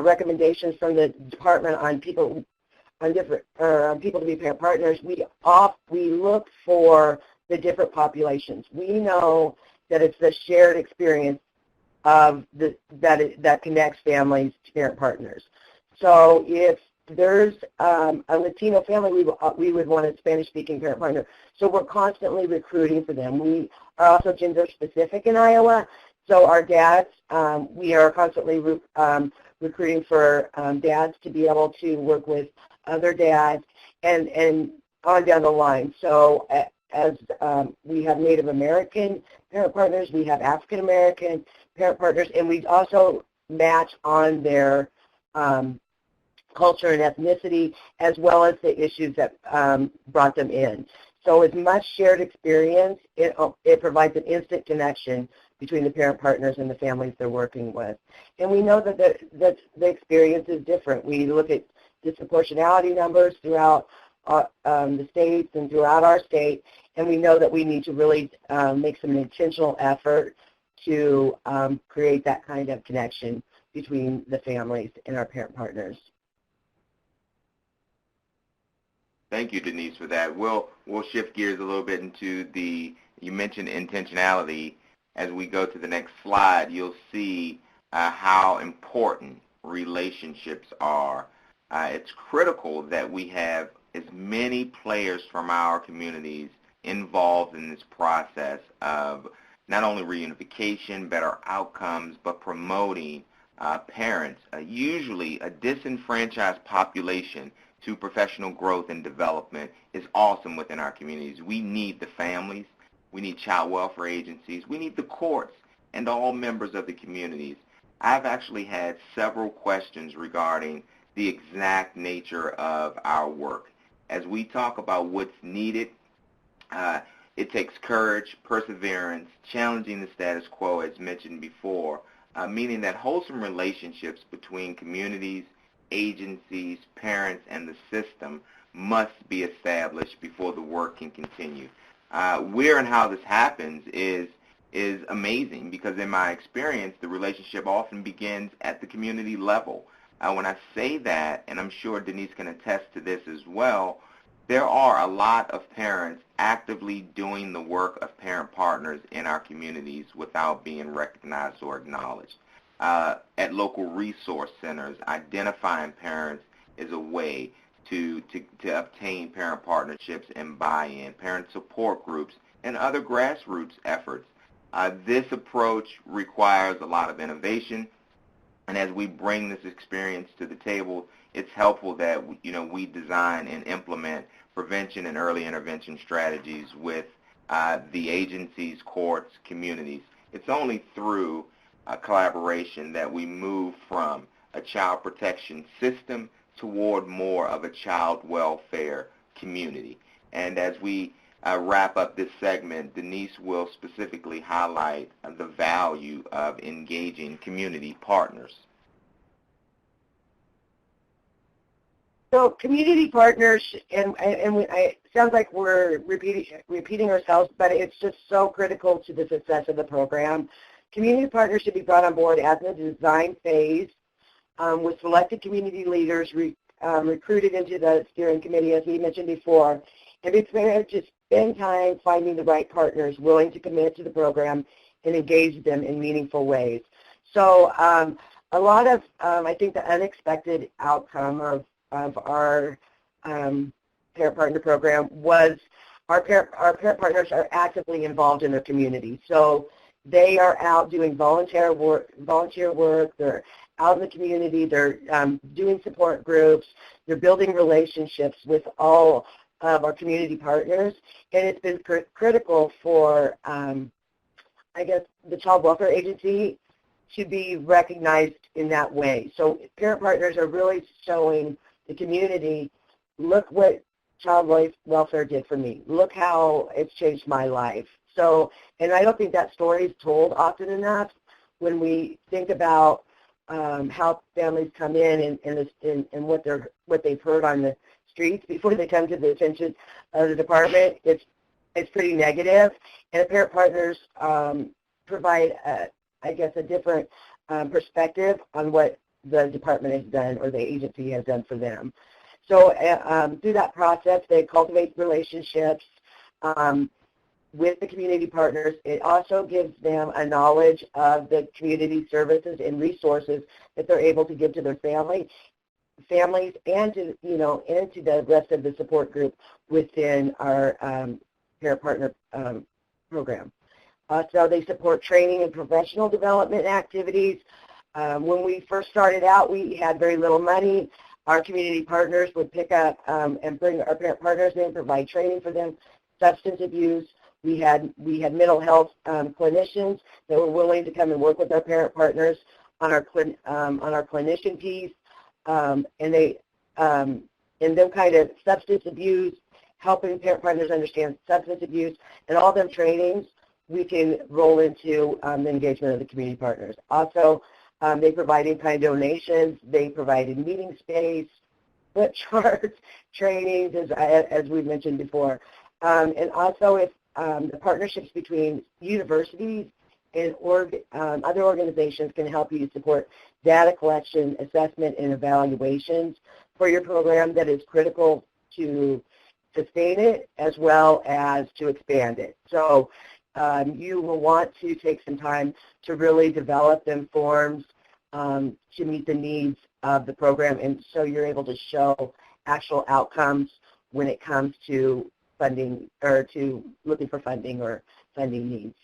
recommendations from the department on people to be parent partners, we look for the different populations. We know that it's the shared experience of that connects families to parent partners. So if there's a Latino family, we would want a Spanish-speaking parent partner. So we're constantly recruiting for them. We are also gender-specific in Iowa. So our dads, we are constantly recruiting for dads to be able to work with other dads, and on down the line. So as we have Native American parent partners, we have African American parent partners, and we also match on their culture and ethnicity, as well as the issues that brought them in. So as much shared experience, it provides an instant connection between the parent partners and the families they're working with. And we know that the experience is different. We look at disproportionality numbers throughout the states and throughout our state, and we know that we need to really make some intentional effort to create that kind of connection between the families and our parent partners. Thank you, Denise, for that. We'll shift gears a little bit into you mentioned intentionality. As we go to the next slide, you'll see how important relationships are. It's critical that we have as many players from our communities involved in this process of not only reunification, better outcomes, but promoting parents, usually a disenfranchised population, to professional growth and development is awesome within our communities. We need the families, we need child welfare agencies, we need the courts, and all members of the communities. I've actually had several questions regarding the exact nature of our work. As we talk about what's needed, it takes courage, perseverance, challenging the status quo, as mentioned before, meaning that wholesome relationships between communities, agencies, parents, and the system must be established before the work can continue. Where and how this happens is amazing, because in my experience, the relationship often begins at the community level. When I say that, and I'm sure Denise can attest to this as well, there are a lot of parents actively doing the work of parent partners in our communities without being recognized or acknowledged. At local resource centers, identifying parents is a way to obtain parent partnerships and buy-in, parent support groups, and other grassroots efforts. This approach requires a lot of innovation, and as we bring this experience to the table, it's helpful that we design and implement prevention and early intervention strategies with the agencies, courts, communities. It's only through collaboration that we move from a child protection system toward more of a child welfare community. And as we wrap up this segment, Denise will specifically highlight the value of engaging community partners. So community partners, it sounds like we're repeating ourselves, but it's just so critical to the success of the program. Community partners should be brought on board as in the design phase, with selected community leaders recruited into the steering committee, as we mentioned before, and be prepared to spend time finding the right partners willing to commit to the program and engage them in meaningful ways. So a lot of, I think, the unexpected outcome of our parent partner program was our parent partners are actively involved in their community. So they are out doing volunteer work. They're out in the community. They're doing support groups. They're building relationships with all of our community partners, and it's been critical for, I guess, the Child Welfare Agency to be recognized in that way. So parent partners are really showing the community, look what child welfare did for me. Look how it's changed my life. So, and I don't think that story is told often enough when we think about how families come in and what they've heard on the streets before they come to the attention of the department. It's pretty negative, and the parent partners provide, I guess, a different perspective on what the department has done or the agency has done for them. So through that process, they cultivate relationships with the community partners. It also gives them a knowledge of the community services and resources that they're able to give to their families and to and to the rest of the support group within our parent partner program. So they support training and professional development activities. When we first started out, we had very little money. Our community partners would pick up and bring our parent partners in, provide training for them. Substance abuse. We had mental health clinicians that were willing to come and work with our parent partners on our clinician piece, and them kind of substance abuse, helping parent partners understand substance abuse, and all them trainings we can roll into the engagement of the community partners. Also, they provide in-kind donations. They provided meeting space, flip charts, trainings, as we mentioned before. And also, if the partnerships between universities and other organizations can help you support data collection, assessment, and evaluations for your program that is critical to sustain it as well as to expand it. So you will want to take some time to really develop them forms to meet the needs of the program, and so you're able to show actual outcomes when it comes to funding or to looking for funding or funding needs.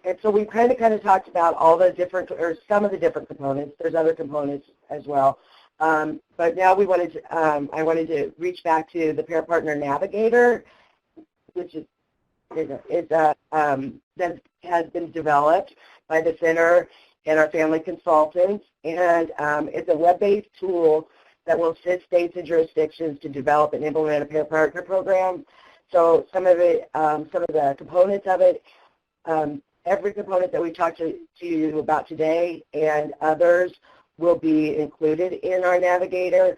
And so we kind of talked about all the different, or some of the different components. There's other components as well. But now we wanted to, I wanted to reach back to the Parent Partner Navigator, which that has been developed by the center and our family consultants, and it's a web-based tool that will assist states and jurisdictions to develop and implement a parent partner program. So some of it, some of the components of it, every component that we talked to you about today and others will be included in our Navigator.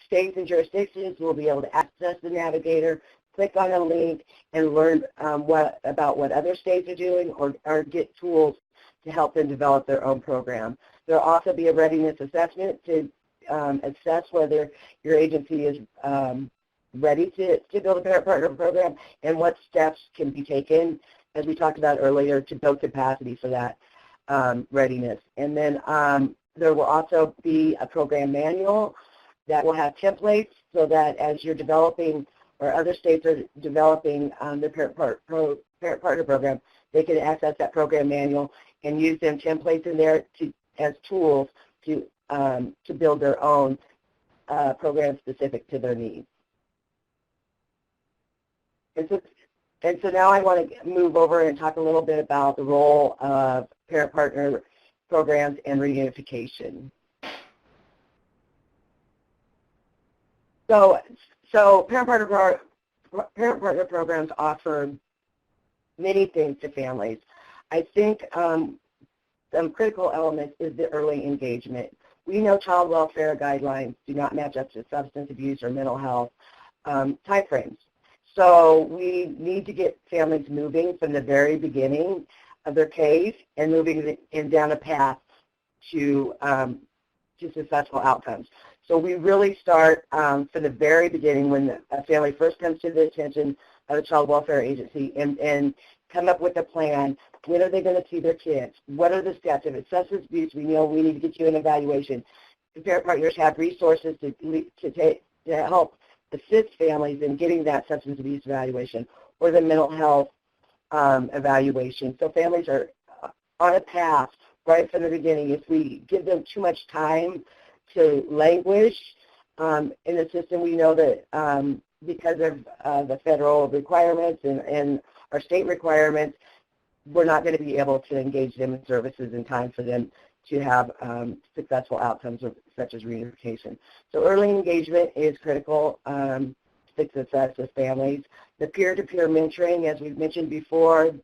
States and jurisdictions will be able to access the Navigator, click on a link, and learn about what other states are doing or get tools to help them develop their own program. There will also be a readiness assessment to assess whether your agency is ready to build a parent-partner program and what steps can be taken, as we talked about earlier, to build capacity for that readiness. And then there will also be a program manual that will have templates so that as you're developing or other states are developing the parent-partner program, they can access that program manual and use them templates in there as tools to build their own program specific to their needs. And so now I want to move over and talk a little bit about the role of parent-partner programs and reunification. So parent-partner programs offer many things to families. I think some critical elements is the early engagement. We know child welfare guidelines do not match up to substance abuse or mental health timeframes. So we need to get families moving from the very beginning of their case and moving down a path to successful outcomes. So we really start from the very beginning when a family first comes to the attention of a child welfare agency and come up with a plan. When are they going to see their kids? What are the steps? If it's substance abuse, we know we need to get you an evaluation. The parent partners have resources to help assist families in getting that substance abuse evaluation or the mental health evaluation. So families are on a path right from the beginning. If we give them too much time to languish in the system, we know that because of the federal requirements and our state requirements, we're not going to be able to engage them in services in time for them to have successful outcomes such as reunification. So early engagement is critical to success with families. The peer-to-peer mentoring, as we've mentioned before,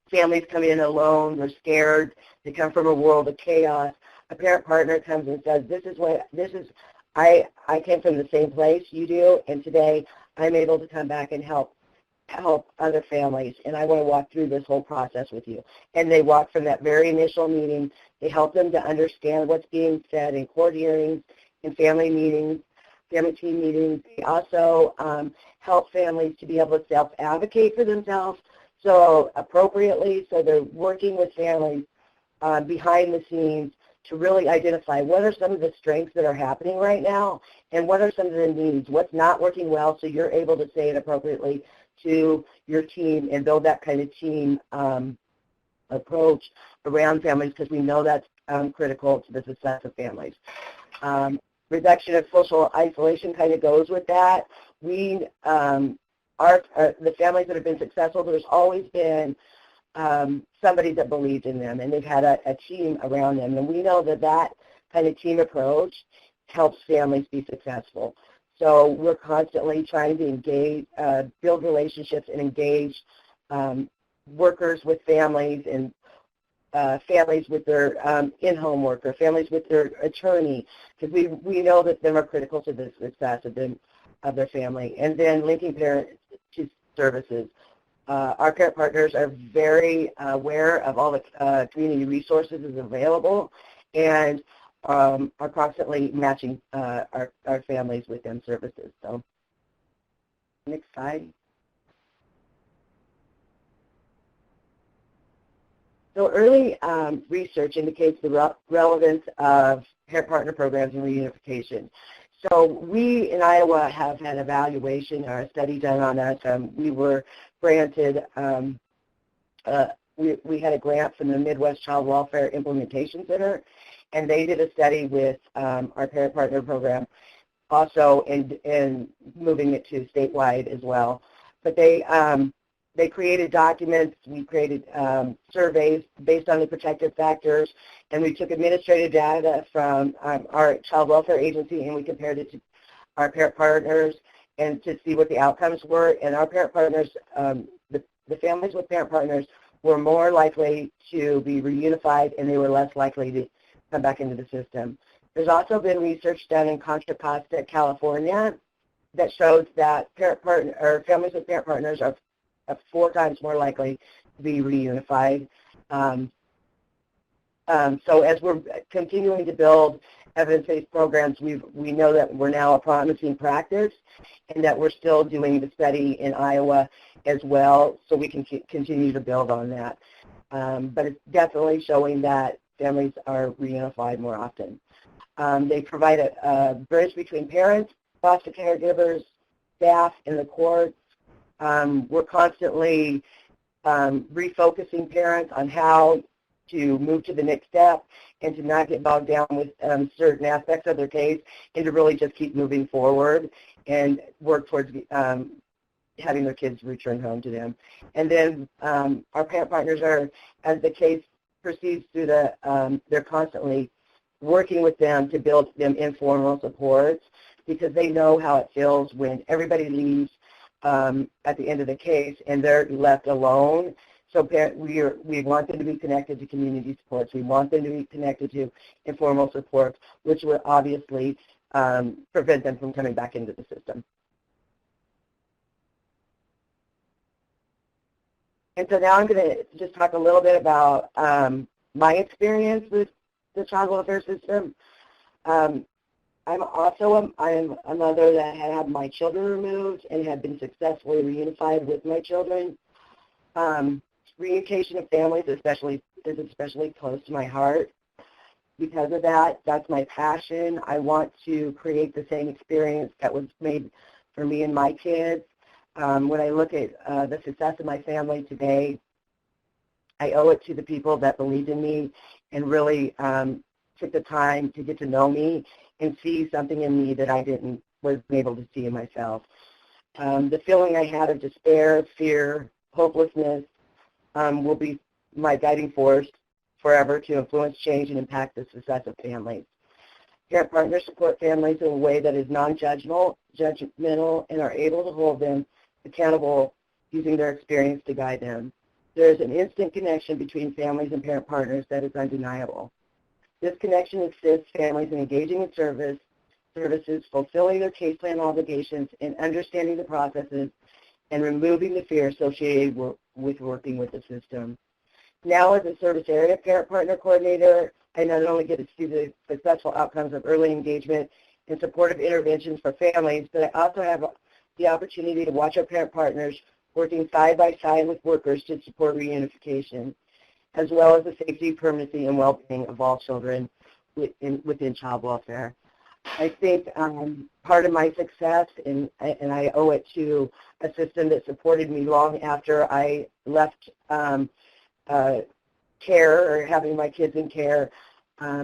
families come in alone, they're scared, they come from a world of chaos. A parent partner comes and says, I came from the same place you do, and today I'm able to come back and help other families, and I want to walk through this whole process with you. And they walk from that very initial meeting. They help them to understand what's being said in court hearings, in family meetings, family team meetings. They also help families to be able to self-advocate for themselves so appropriately, so they're working with families behind the scenes to really identify what are some of the strengths that are happening right now and what are some of the needs, what's not working well, so you're able to say it appropriately to your team and build that kind of team approach around families, because we know that's critical to the success of families. Reduction of social isolation kind of goes with that. The families that have been successful, there's always been somebody that believed in them, and they've had a team around them, and we know that kind of team approach helps families be successful. So we're constantly trying to engage, build relationships and engage workers with families and families with their in-home worker, families with their attorney, because we know that them are critical to the success of their family. And then linking parents to services. Our parent partners are very aware of all the community resources that are available, and are constantly matching our families with them services. So, next slide. So early research indicates the relevance of parent-partner programs and reunification. So we in Iowa have had evaluation or a study done on us. We were granted, we had a grant from the Midwest Child Welfare Implementation Center, and they did a study with our parent partner program also and moving it to statewide as well. But they created documents, we created surveys based on the protective factors, and we took administrative data from our child welfare agency and we compared it to our parent partners and to see what the outcomes were. And our parent partners, the families with parent partners were more likely to be reunified, and they were less likely to come back into the system. There's also been research done in Contra Costa, California, that shows that families with parent partners are 4 times more likely to be reunified. So as we're continuing to build evidence-based programs, we know that we're now a promising practice and that we're still doing the study in Iowa as well, so we can continue to build on that. But it's definitely showing that families are reunified more often. They provide a bridge between parents, foster caregivers, staff, and the courts. We're constantly refocusing parents on how to move to the next step and to not get bogged down with certain aspects of their case, and to really just keep moving forward and work towards having their kids return home to them. And then our parent partners are, as the case proceeds through they're constantly working with them to build them informal supports, because they know how it feels when everybody leaves at the end of the case and they're left alone. So we want them to be connected to community supports. We want them to be connected to informal supports, which will obviously prevent them from coming back into the system. And so now I'm going to just talk a little bit about my experience with the child welfare system. I'm a mother that had my children removed and had been successfully reunified with my children. Reunification of families is especially close to my heart. Because of that, that's my passion. I want to create the same experience that was made for me and my kids. When I look at the success of my family today, I owe it to the people that believed in me and really took the time to get to know me and see something in me that I wasn't able to see in myself. The feeling I had of despair, fear, hopelessness will be my guiding force forever to influence change and impact the success of families. Parent partners support families in a way that is non-judgmental and are able to hold them accountable using their experience to guide them. There is an instant connection between families and parent partners that is undeniable. This connection assists families in engaging in services, fulfilling their case plan obligations, and understanding the processes and removing the fear associated with working with the system. Now, as a service area parent partner coordinator, I not only get to see the successful outcomes of early engagement and supportive interventions for families, but I also have the opportunity to watch our parent partners working side by side with workers to support reunification, as well as the safety, permanency, and well-being of all children within child welfare. I think part of my success, and I owe it to a system that supported me long after I left care or having my kids in care.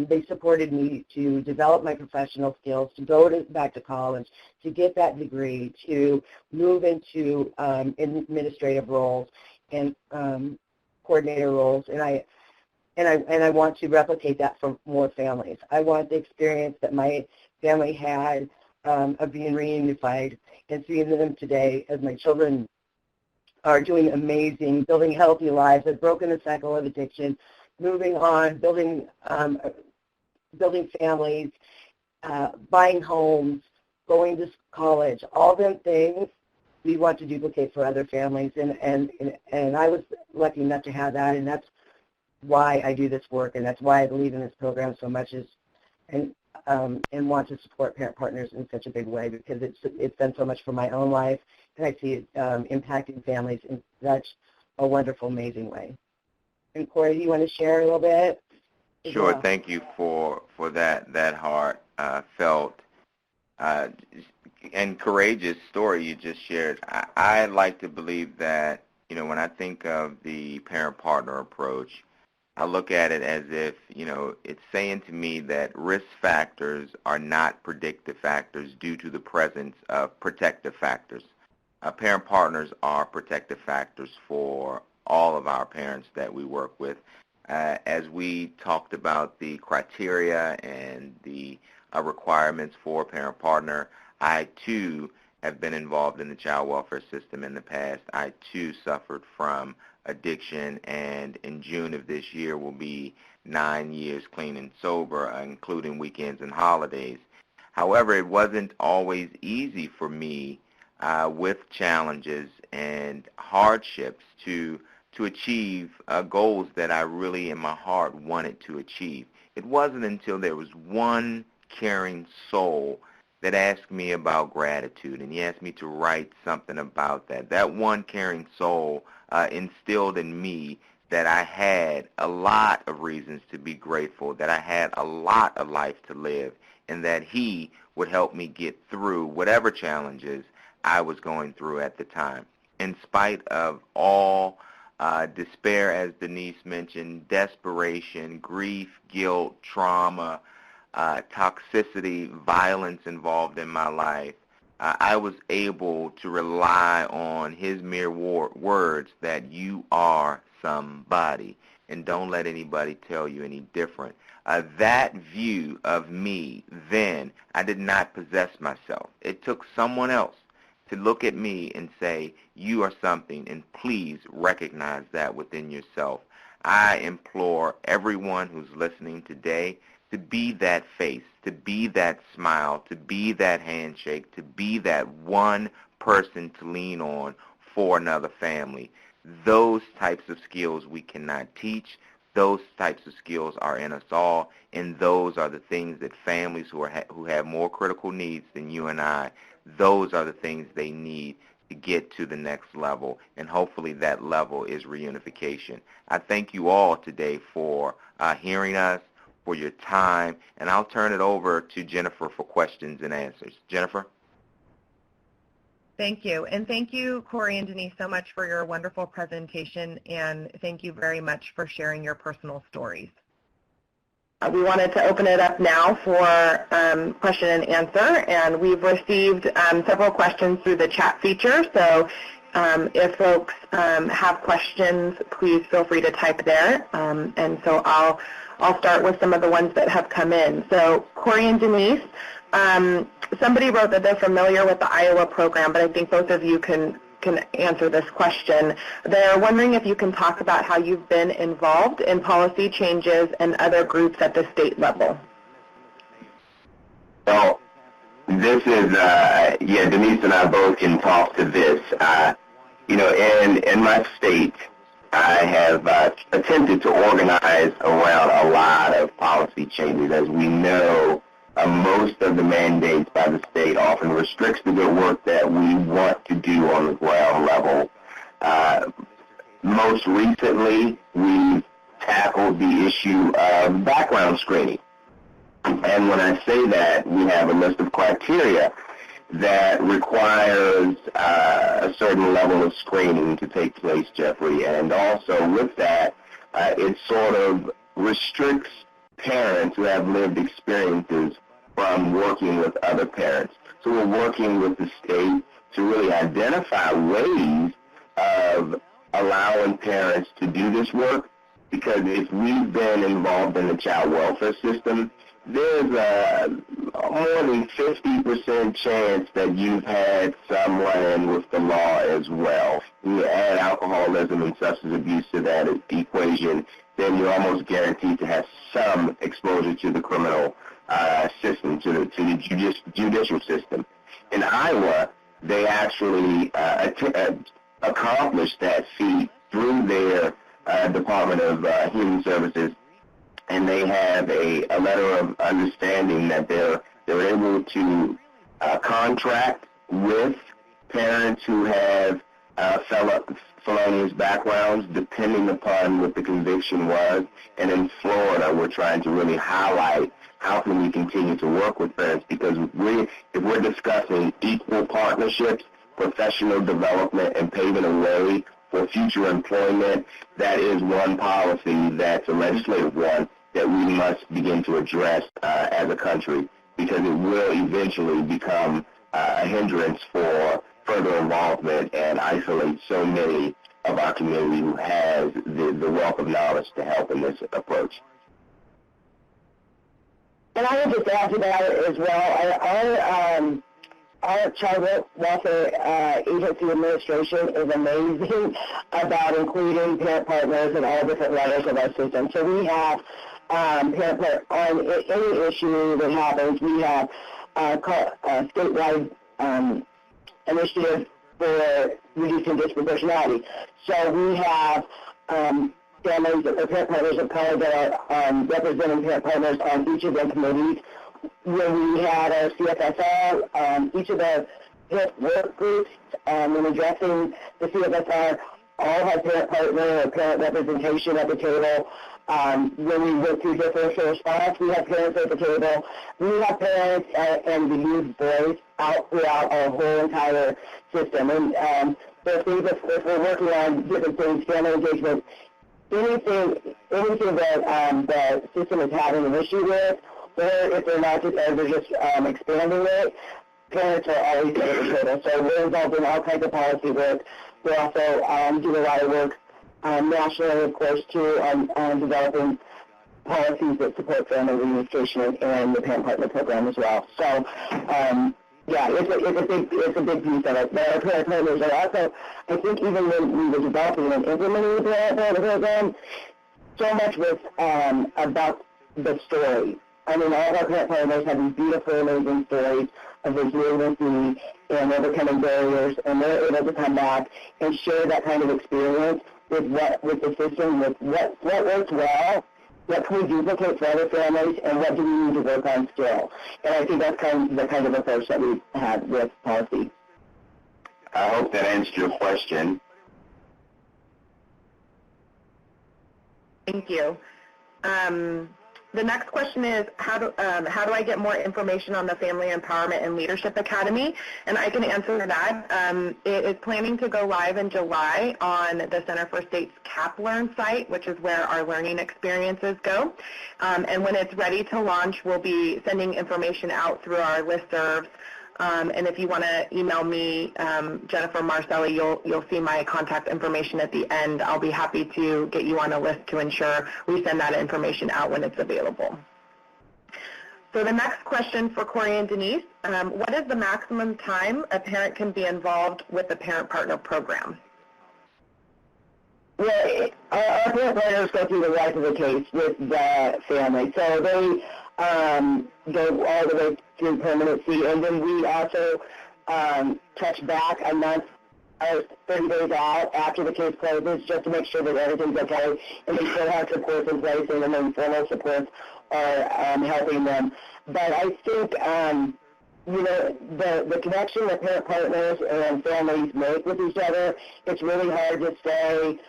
They supported me to develop my professional skills, to go back to college, to get that degree, to move into administrative roles and coordinator roles, and I want to replicate that for more families. I want the experience that my family had of being reunified and seeing them today as my children are doing amazing, building healthy lives, have broken the cycle of addiction, moving on, building families, buying homes, going to college, all them things we want to duplicate for other families, and I was lucky enough to have that, and that's why I do this work, and that's why I believe in this program so much, and want to support parent partners in such a big way, because it's done so much for my own life, and I see it impacting families in such a wonderful, amazing way. And Corey, do you want to share a little bit? Sure. Well, thank you for that heartfelt and courageous story you just shared. I like to believe that, when I think of the parent-partner approach, I look at it as if, it's saying to me that risk factors are not predictive factors due to the presence of protective factors. Parent partners are protective factors for all of our parents that we work with. As we talked about the criteria and the requirements for parent partner, I too have been involved in the child welfare system in the past. I too suffered from addiction, and in June of this year will be 9 years clean and sober, including weekends and holidays. However, it wasn't always easy for me with challenges and hardships to to achieve goals that I really in my heart wanted to achieve. It wasn't until there was one caring soul that asked me about gratitude, and he asked me to write something about that. That one caring soul instilled in me that I had a lot of reasons to be grateful, that I had a lot of life to live, and that he would help me get through whatever challenges I was going through at the time. In spite of all despair, as Denise mentioned, desperation, grief, guilt, trauma, toxicity, violence involved in my life, I was able to rely on his mere words that you are somebody, and don't let anybody tell you any different. That view of me then, I did not possess myself. It took someone else to look at me and say, you are something, and please recognize that within yourself. I implore everyone who's listening today to be that face, to be that smile, to be that handshake, to be that one person to lean on for another family. Those types of skills we cannot teach. Those types of skills are in us all, and those are the things that families who have more critical needs than you and I, those are the things they need to get to the next level, and hopefully that level is reunification. I thank you all today for hearing us, for your time, and I'll turn it over to Jennifer for questions and answers. Jennifer? Thank you. And thank you, Corey and Denise, so much for your wonderful presentation, and thank you very much for sharing your personal stories. We wanted to open it up now for question and answer, and we've received several questions through the chat feature, so if folks have questions, please feel free to type there, and so I'll start with some of the ones that have come in. So Corey and Denise, somebody wrote that they're familiar with the Iowa program, but I think both of you can answer this question. They're wondering if you can talk about how you've been involved in policy changes and other groups at the state level. Well, this is, Denise and I both can talk to this. In my state, I have attempted to organize around a lot of policy changes. As we know, most of the mandates by the state often restricts the good work that we want to do on the ground level. Most recently, we've tackled the issue of background screening. And when I say that, we have a list of criteria that requires a certain level of screening to take place, Jeffrey. And also with that, it sort of restricts parents who have lived experiences from working with other parents. So we're working with the state to really identify ways of allowing parents to do this work, because if we've been involved in the child welfare system, there's a more than 50% chance that you've had some run-in with the law as well. You add alcoholism and substance abuse to that equation, then you're almost guaranteed to have some exposure to the criminal system, to the judicial system. In Iowa, they actually accomplished that feat through their Department of Human Services, and they have a letter of understanding that they're able to contract with parents who have felonious backgrounds, depending upon what the conviction was. And in Florida, we're trying to really highlight how can we continue to work with parents, because if we're discussing equal partnerships, professional development, and paving a way for future employment, that is one policy that's a legislative one that we must begin to address as a country, because it will eventually become a hindrance for further involvement and isolate so many of our community who has the wealth of knowledge to help in this approach. And I would just add to that as well, our child welfare agency administration is amazing about including parent partners at all different levels of our system. So we have parent partners on any issue that happens. We have statewide initiative for reducing disproportionality. So we have families or parent partners of color that are representing parent partners on each of their committees. When we had our CFSR, each of the work groups, when addressing the CFSR, all had parent partner or parent representation at the table. When we went through differential response, we had parents at the table. We have parents and the youth voice out throughout our whole entire system. And if we're working on different things, family engagement, anything that the system is having an issue with, or if they're not just, or they're just expanding it, parents are always at the table. So we're involved in all kinds of policy work. We also do a lot of work nationally, of course, too, on developing policies that support family reunification and the parent partner program as well. So, yeah, it's a big piece of it. But our parent partners are also, I think, even when we were developing and implementing the parent partner program, so much was about the story. I mean, all of our parent partners have these beautiful, amazing stories of resiliency and overcoming barriers, and they're able to come back and share that kind of experience with the system, with what works well, what can we duplicate for other families, and what do we need to work on still. And I think that's the kind of approach that we've had with policy. I hope that answered your question. Thank you. The next question is, how do I get more information on the Family Empowerment and Leadership Academy? And I can answer that. It is planning to go live in July on the Center for State's CapLearn site, which is where our learning experiences go. And when it's ready to launch, we'll be sending information out through our listservs. And if you want to email me, Jennifer Marcelli, you'll see my contact information at the end. I'll be happy to get you on a list to ensure we send that information out when it's available. So the next question for Corey and Denise, what is the maximum time a parent can be involved with the Parent Partner Program? Well, our parent partners go through the life of the case with the family. So they go all the way through permanency, and then we also touch back a month or 30 days out after the case closes just to make sure that everything's okay, and they still have supports in place, and then informal supports are helping them. But I think, the connection that parent partners and families make with each other, it's really hard to say,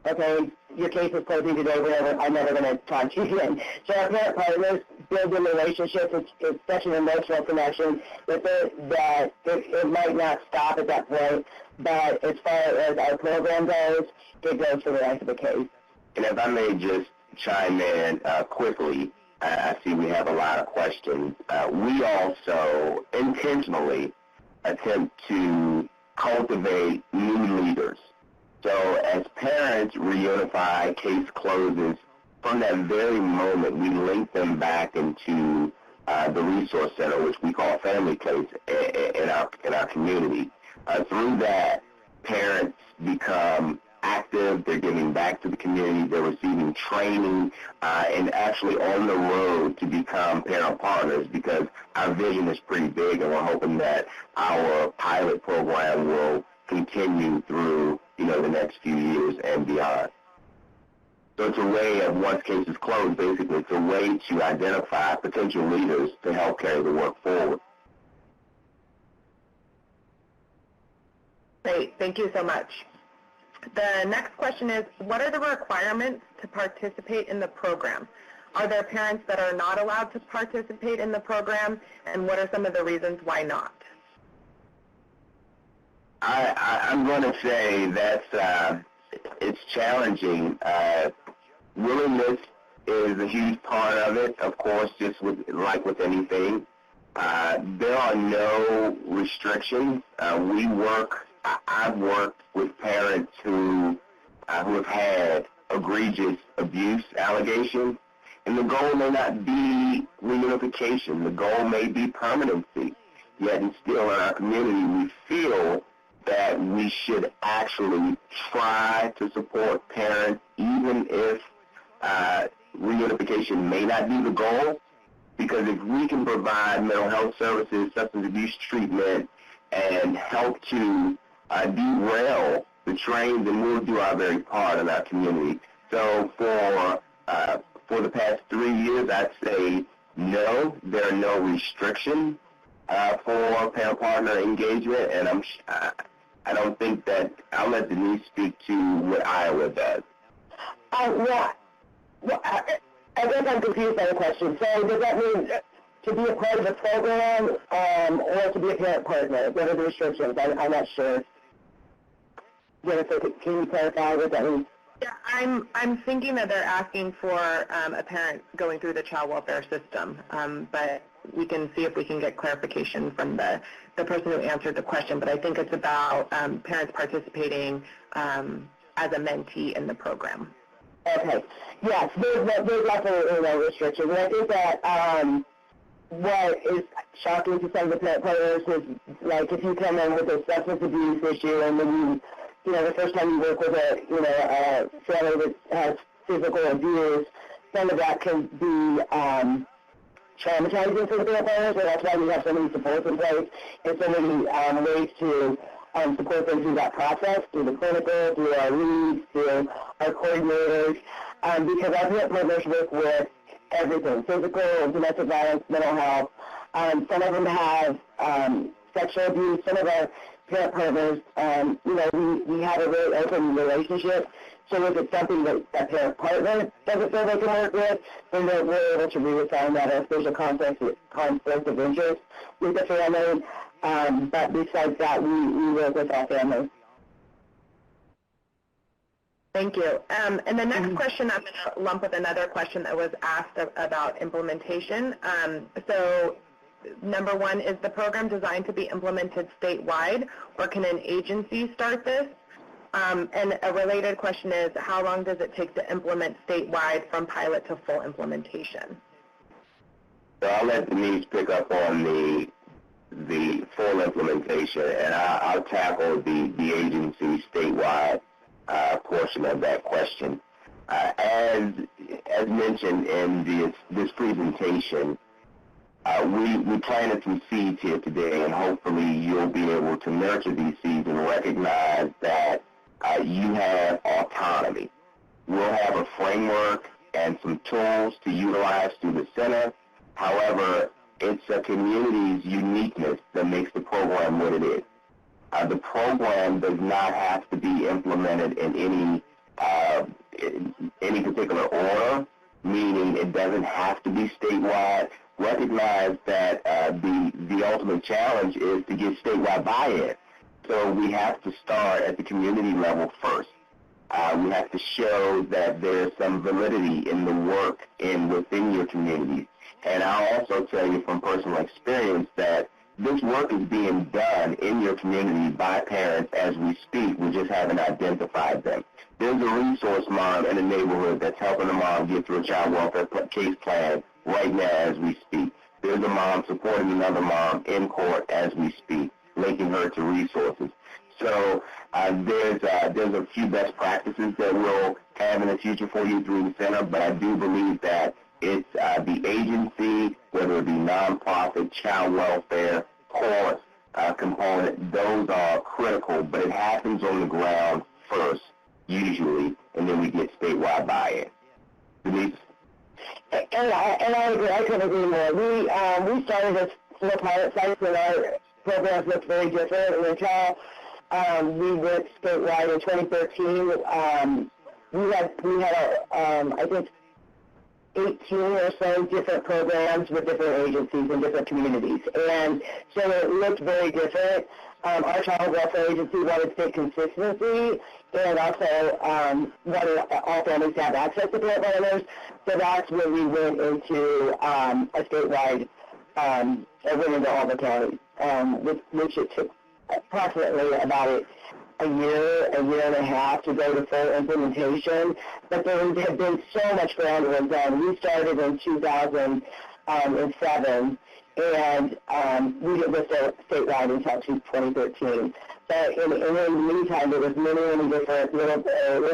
okay, your case is closing today, I'm never going to talk to you again. So our parent partners build in relationships. It's such an emotional connection that it might not stop at that point. But as far as our program goes, it goes for the life of the case. And if I may just chime in quickly, I see we have a lot of questions. We also intentionally attempt to cultivate new leaders. So as parents reunify, case closes, from that very moment we link them back into the resource center, which we call Family Place, in our community. Through that, parents become active, they're giving back to the community, they're receiving training, and actually on the road to become parent partners, because our vision is pretty big, and we're hoping that our pilot program will continue through the next few years and beyond. So it's a way of, once cases closed, basically, it's a way to identify potential leaders to help carry the work forward. Great. Thank you so much. The next question is, what are the requirements to participate in the program? Are there parents that are not allowed to participate in the program, and what are some of the reasons why not? I'm going to say that's it's challenging. Willingness is a huge part of it, of course, just like with anything. There are no restrictions. I've worked with parents who have had egregious abuse allegations, and the goal may not be reunification. The goal may be permanency. Yet and still in our community, we feel that we should actually try to support parents, even if reunification may not be the goal, because if we can provide mental health services, substance abuse treatment, and help to derail the trains, and we'll do our very part in our community. So for the past 3 years, I'd say no, there are no restrictions for parent-partner engagement, and I don't think that, I'll let Denise speak to what Iowa does. I guess I'm confused by the question. So does that mean to be a part of the program or to be a parent partner? What are the restrictions? I'm not sure. Jennifer, can you clarify what that means? Yeah, I'm thinking that they're asking for a parent going through the child welfare system, but we can see if we can get clarification from the person who answered the question. But I think it's about parents participating as a mentee in the program. Okay. Yes, there's definitely no restrictions. And I think that what is shocking to some of the parent partners is, like, if you come in with a substance abuse issue and then you know, the first time you work with a family that has physical abuse, some of that can be traumatizing for the parent partners, and that's why we have so many supports in place and so many ways to support them through that process, through the clinical, through our leads, through our coordinators, because our parent partners work with everything, physical, domestic violence, mental health. Some of them have sexual abuse. Some of our parent partners, you know, we have a really open relationship. So if it's something that a parent partner doesn't feel they can work with, then we're able to reassign that if there's a conflict of interest with the family. But besides that, we work with our families. Thank you. And the next question I'm going to lump with another question that was asked about implementation. So number one, is the program designed to be implemented statewide, or can an agency start this? And a related question is, how long does it take to implement statewide from pilot to full implementation? So I'll let Denise pick up on the full implementation, and I'll tackle the agency statewide portion of that question. As mentioned in this presentation, we planted some seeds here today, and hopefully you'll be able to nurture these seeds and recognize that you have autonomy. We'll have a framework and some tools to utilize through the center. However, it's a community's uniqueness that makes the program what it is. The program does not have to be implemented in any particular order, meaning it doesn't have to be statewide. Recognize that the ultimate challenge is to get statewide buy-in. So we have to start at the community level first. We have to show that there's some validity in the work within your community. And I'll also tell you from personal experience that this work is being done in your community by parents as we speak. We just haven't identified them. There's a resource mom in the neighborhood that's helping a mom get through a child welfare case plan right now as we speak. There's a mom supporting another mom in court as we speak, linking her to resources. So there's a few best practices that we'll have in the future for you through the center, but I do believe that it's the agency, whether it be nonprofit, child welfare, court component, those are critical, but it happens on the ground first, usually, and then we get statewide buy-in. Denise? And I agree. I couldn't agree more. We started as 4 pilot sites, and our programs looked very different. And until we went statewide in 2013, we had I think 18 or so different programs with different agencies in different communities. And so it looked very different. Our child welfare agency wanted state consistency and also wanted all families to have access to parent partners. So that's when we went into a statewide, went into all the counties, which it took approximately about a year and a half to go to full implementation, but there had been so much groundwork done. We started in 2007, and we didn't go statewide until 2013. But in the meantime, there was many different little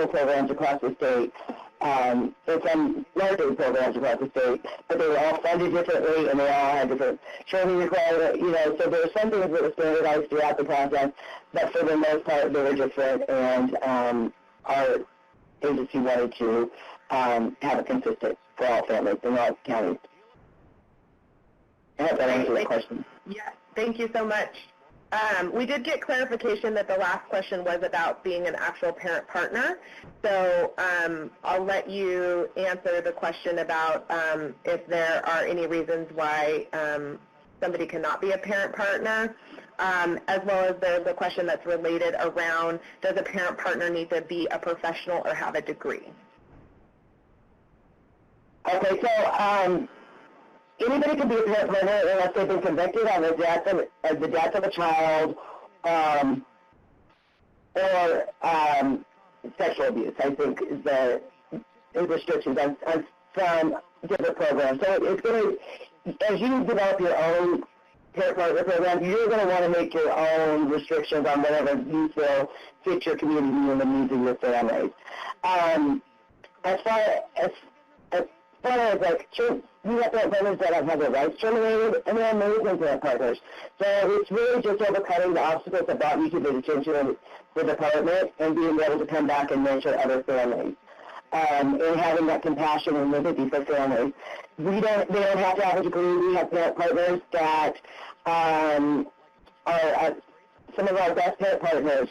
programs across the state and some larger programs across the state, but they were all funded differently, and they all had different training requirements, so there were some things that were standardized throughout the process, but for the most part, they were different, and our agency wanted to have it consistent for all families in all counties. I hope that answers the question. Yes, thank you so much. We did get clarification that the last question was about being an actual parent partner. So I'll let you answer the question about if there are any reasons why somebody cannot be a parent partner, as well as there's a question that's related around, does a parent partner need to be a professional or have a degree? Okay, so anybody can be a parent partner unless they've been convicted on the death of a child or sexual abuse, I think, is the restrictions on some different programs. So it's going to, as you develop your own parent partner program, you're going to want to make your own restrictions on whatever you feel fits your community and the needs of your families. As far as like, we have parent partners that have had their rights terminated, and they're amazing parent partners. So it's really just overcoming the obstacles that brought you to the attention of the department and being able to come back and mentor other families. And having that compassion and empathy for families. They don't have to have a degree. We have parent partners that are some of our best parent partners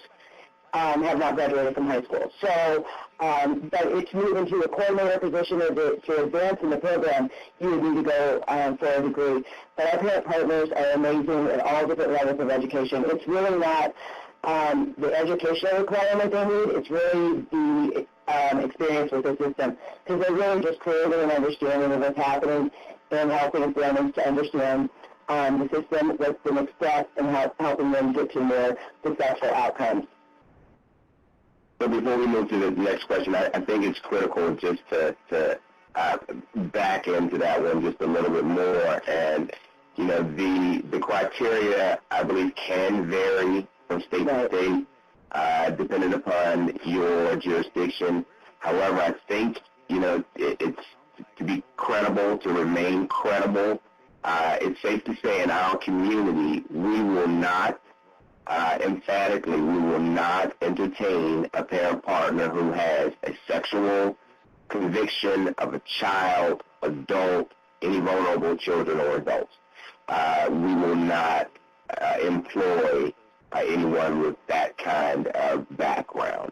have not graduated from high school. So, but it's moving to a coordinator position to advance in the program, you would need to go for a degree. But our parent partners are amazing at all different levels of education. It's really not the educational requirement they need. It's really the experience with the system, because they're really just creating an understanding of what's happening and helping families to understand the system, what's the next step, and helping them get to more successful outcomes. So before we move to the next question, I think it's critical just to back into that one just a little bit more. And, the criteria, I believe, can vary from state to state, depending upon your jurisdiction. However, I think, it's to be credible, to remain credible. It's safe to say in our community, we will not, emphatically, we will not entertain a parent partner who has a sexual conviction of a child, adult, any vulnerable children or adults. We will not employ anyone with that kind of background.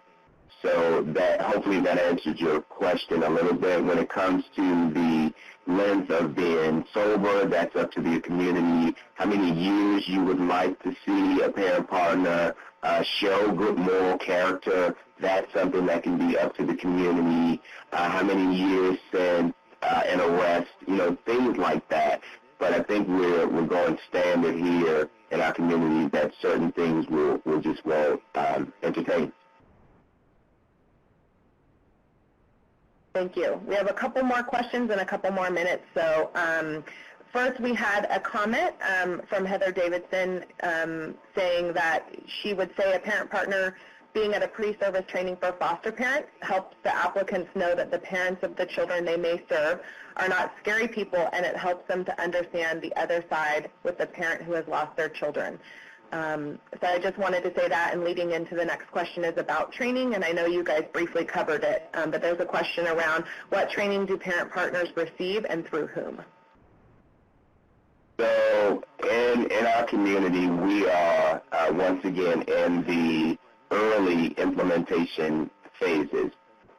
So that hopefully that answers your question a little bit. When it comes to the length of being sober, that's up to the community. How many years you would like to see a parent partner show good moral character, that's something that can be up to the community. How many years since an arrest, things like that. But I think we're going standard here in our community that certain things we'll just won't entertain. Thank you. We have a couple more questions and a couple more minutes. So first we had a comment from Heather Davidson saying that she would say a parent partner being at a pre-service training for foster parents helps the applicants know that the parents of the children they may serve are not scary people, and it helps them to understand the other side with the parent who has lost their children. So I just wanted to say that, and leading into the next question is about training, and I know you guys briefly covered it, but there's a question around what training do parent partners receive and through whom? So in our community, we are once again in the early implementation phases.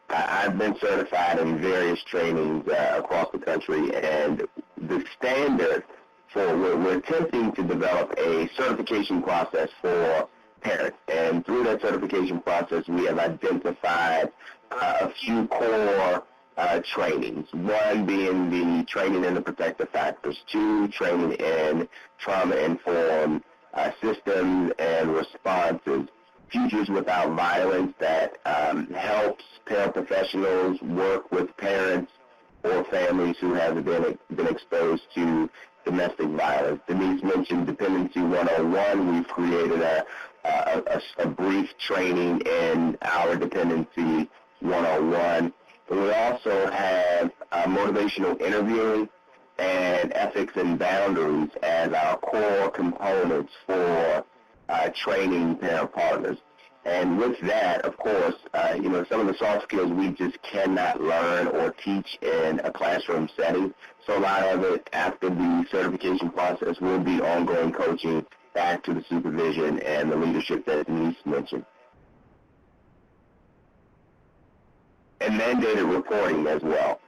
I've been certified in various trainings across the country, and the standard for we're attempting to develop a certification process for parents. And through that certification process, we have identified a few core trainings. One being the training in the protective factors. Two, training in trauma-informed systems and responses. Futures Without Violence that helps paraprofessionals work with parents or families who have been exposed to domestic violence. Denise mentioned Dependency 101. We've created a brief training in our Dependency 101. We also have motivational interviewing and ethics and boundaries as our core components for training parent partners. And with that, of course, some of the soft skills we just cannot learn or teach in a classroom setting. So a lot of it after the certification process will be ongoing coaching back to the supervision and the leadership that Denise mentioned. And mandated reporting as well.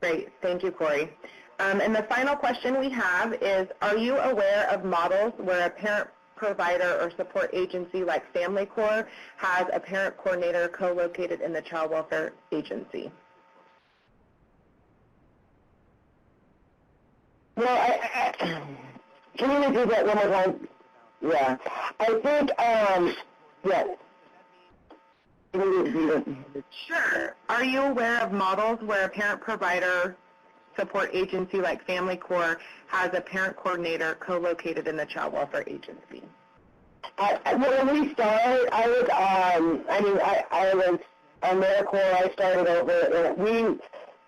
Great. Thank you, Corey. And the final question we have is, are you aware of models where a parent provider or support agency like Family Corps has a parent coordinator co-located in the child welfare agency? Well, can you repeat that one more time? Yeah. I think, yeah. Sure. Are you aware of models where a parent provider support agency like Family Corps has a parent coordinator co-located in the child welfare agency? When we started, I was on AmeriCorps. I started over, we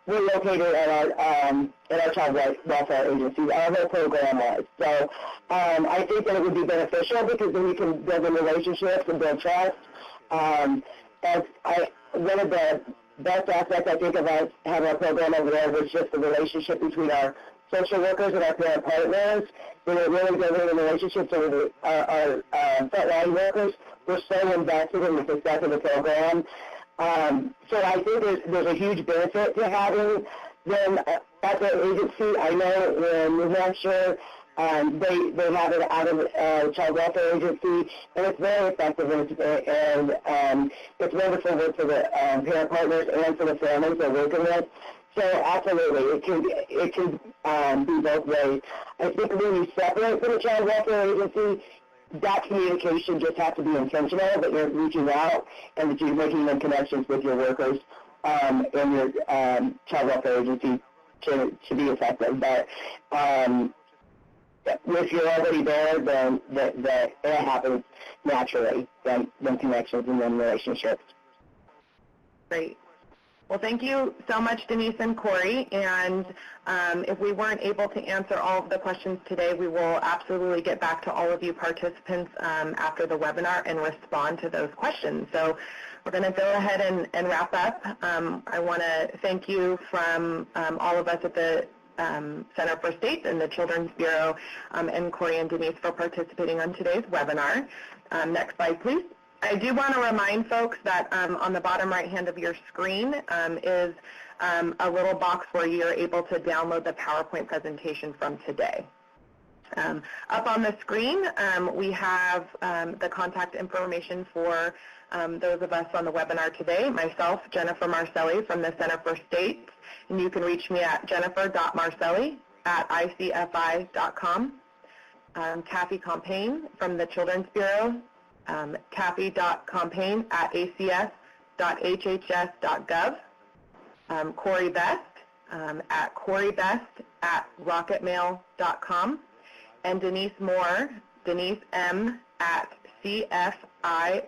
were located at our child welfare agency. Our whole program was. So I think that it would be beneficial because then you can build in relationships and build trust. One of the best aspects I think of us having our program over there was just the relationship between our social workers and our parent partners. We were really building the relationships with our frontline workers. We're so invested in the success of the program. So I think there's a huge benefit to having them at the agency. I know in New Hampshire, they have it out of the child welfare agency, and it's very effective, and it's wonderful work for the parent partners and for the families they're working with. So absolutely, it can be both ways. I think when you separate from the child welfare agency, that communication just has to be intentional, that you're reaching out and that you're making them connections with your workers and your child welfare agency to be effective. But if you're already there, then it happens naturally, then connections and then relationships. Great. Well, thank you so much, Denise and Corey. And if we weren't able to answer all of the questions today, we will absolutely get back to all of you participants after the webinar and respond to those questions. So we're going to go ahead and wrap up. I want to thank you from all of us at the Center for States and the Children's Bureau and Corey and Denise for participating on today's webinar. Next slide, please. I do want to remind folks that on the bottom right hand of your screen is a little box where you're able to download the PowerPoint presentation from today. Up on the screen, we have the contact information for those of us on the webinar today, myself, Jennifer Marcelli from the Center for States, and you can reach me at jennifer.marcelli@icfi.com. Taffy Compain from the Children's Bureau, taffy.compain@acs.hhs.gov. Corey Best at corybest@rocketmail.com. And Denise Moore, Denise M. at cfiowa.org.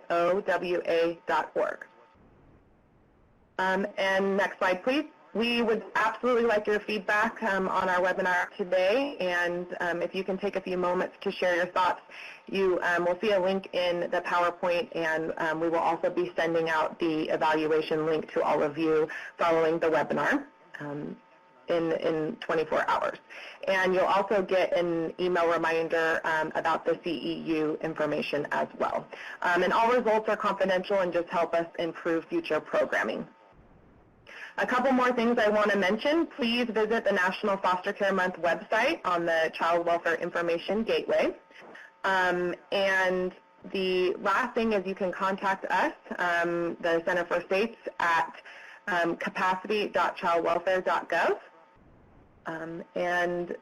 And next slide, please. We would absolutely like your feedback on our webinar today, and if you can take a few moments to share your thoughts, you will see a link in the PowerPoint, and we will also be sending out the evaluation link to all of you following the webinar in 24 hours. And you'll also get an email reminder about the CEU information as well. And all results are confidential and just help us improve future programming. A couple more things I want to mention. Please visit the National Foster Care Month website on the Child Welfare Information Gateway. And the last thing is you can contact us, the Center for States, at capacity.childwelfare.gov. And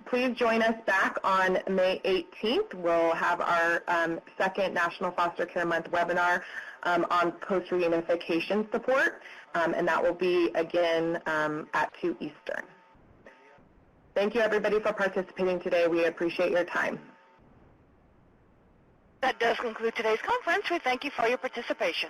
please join us back on May 18th. We'll have our second National Foster Care Month webinar on post-reunification support, and that will be again at 2 Eastern. Thank you, everybody, for participating today. We appreciate your time. That does conclude today's conference. We thank you for your participation.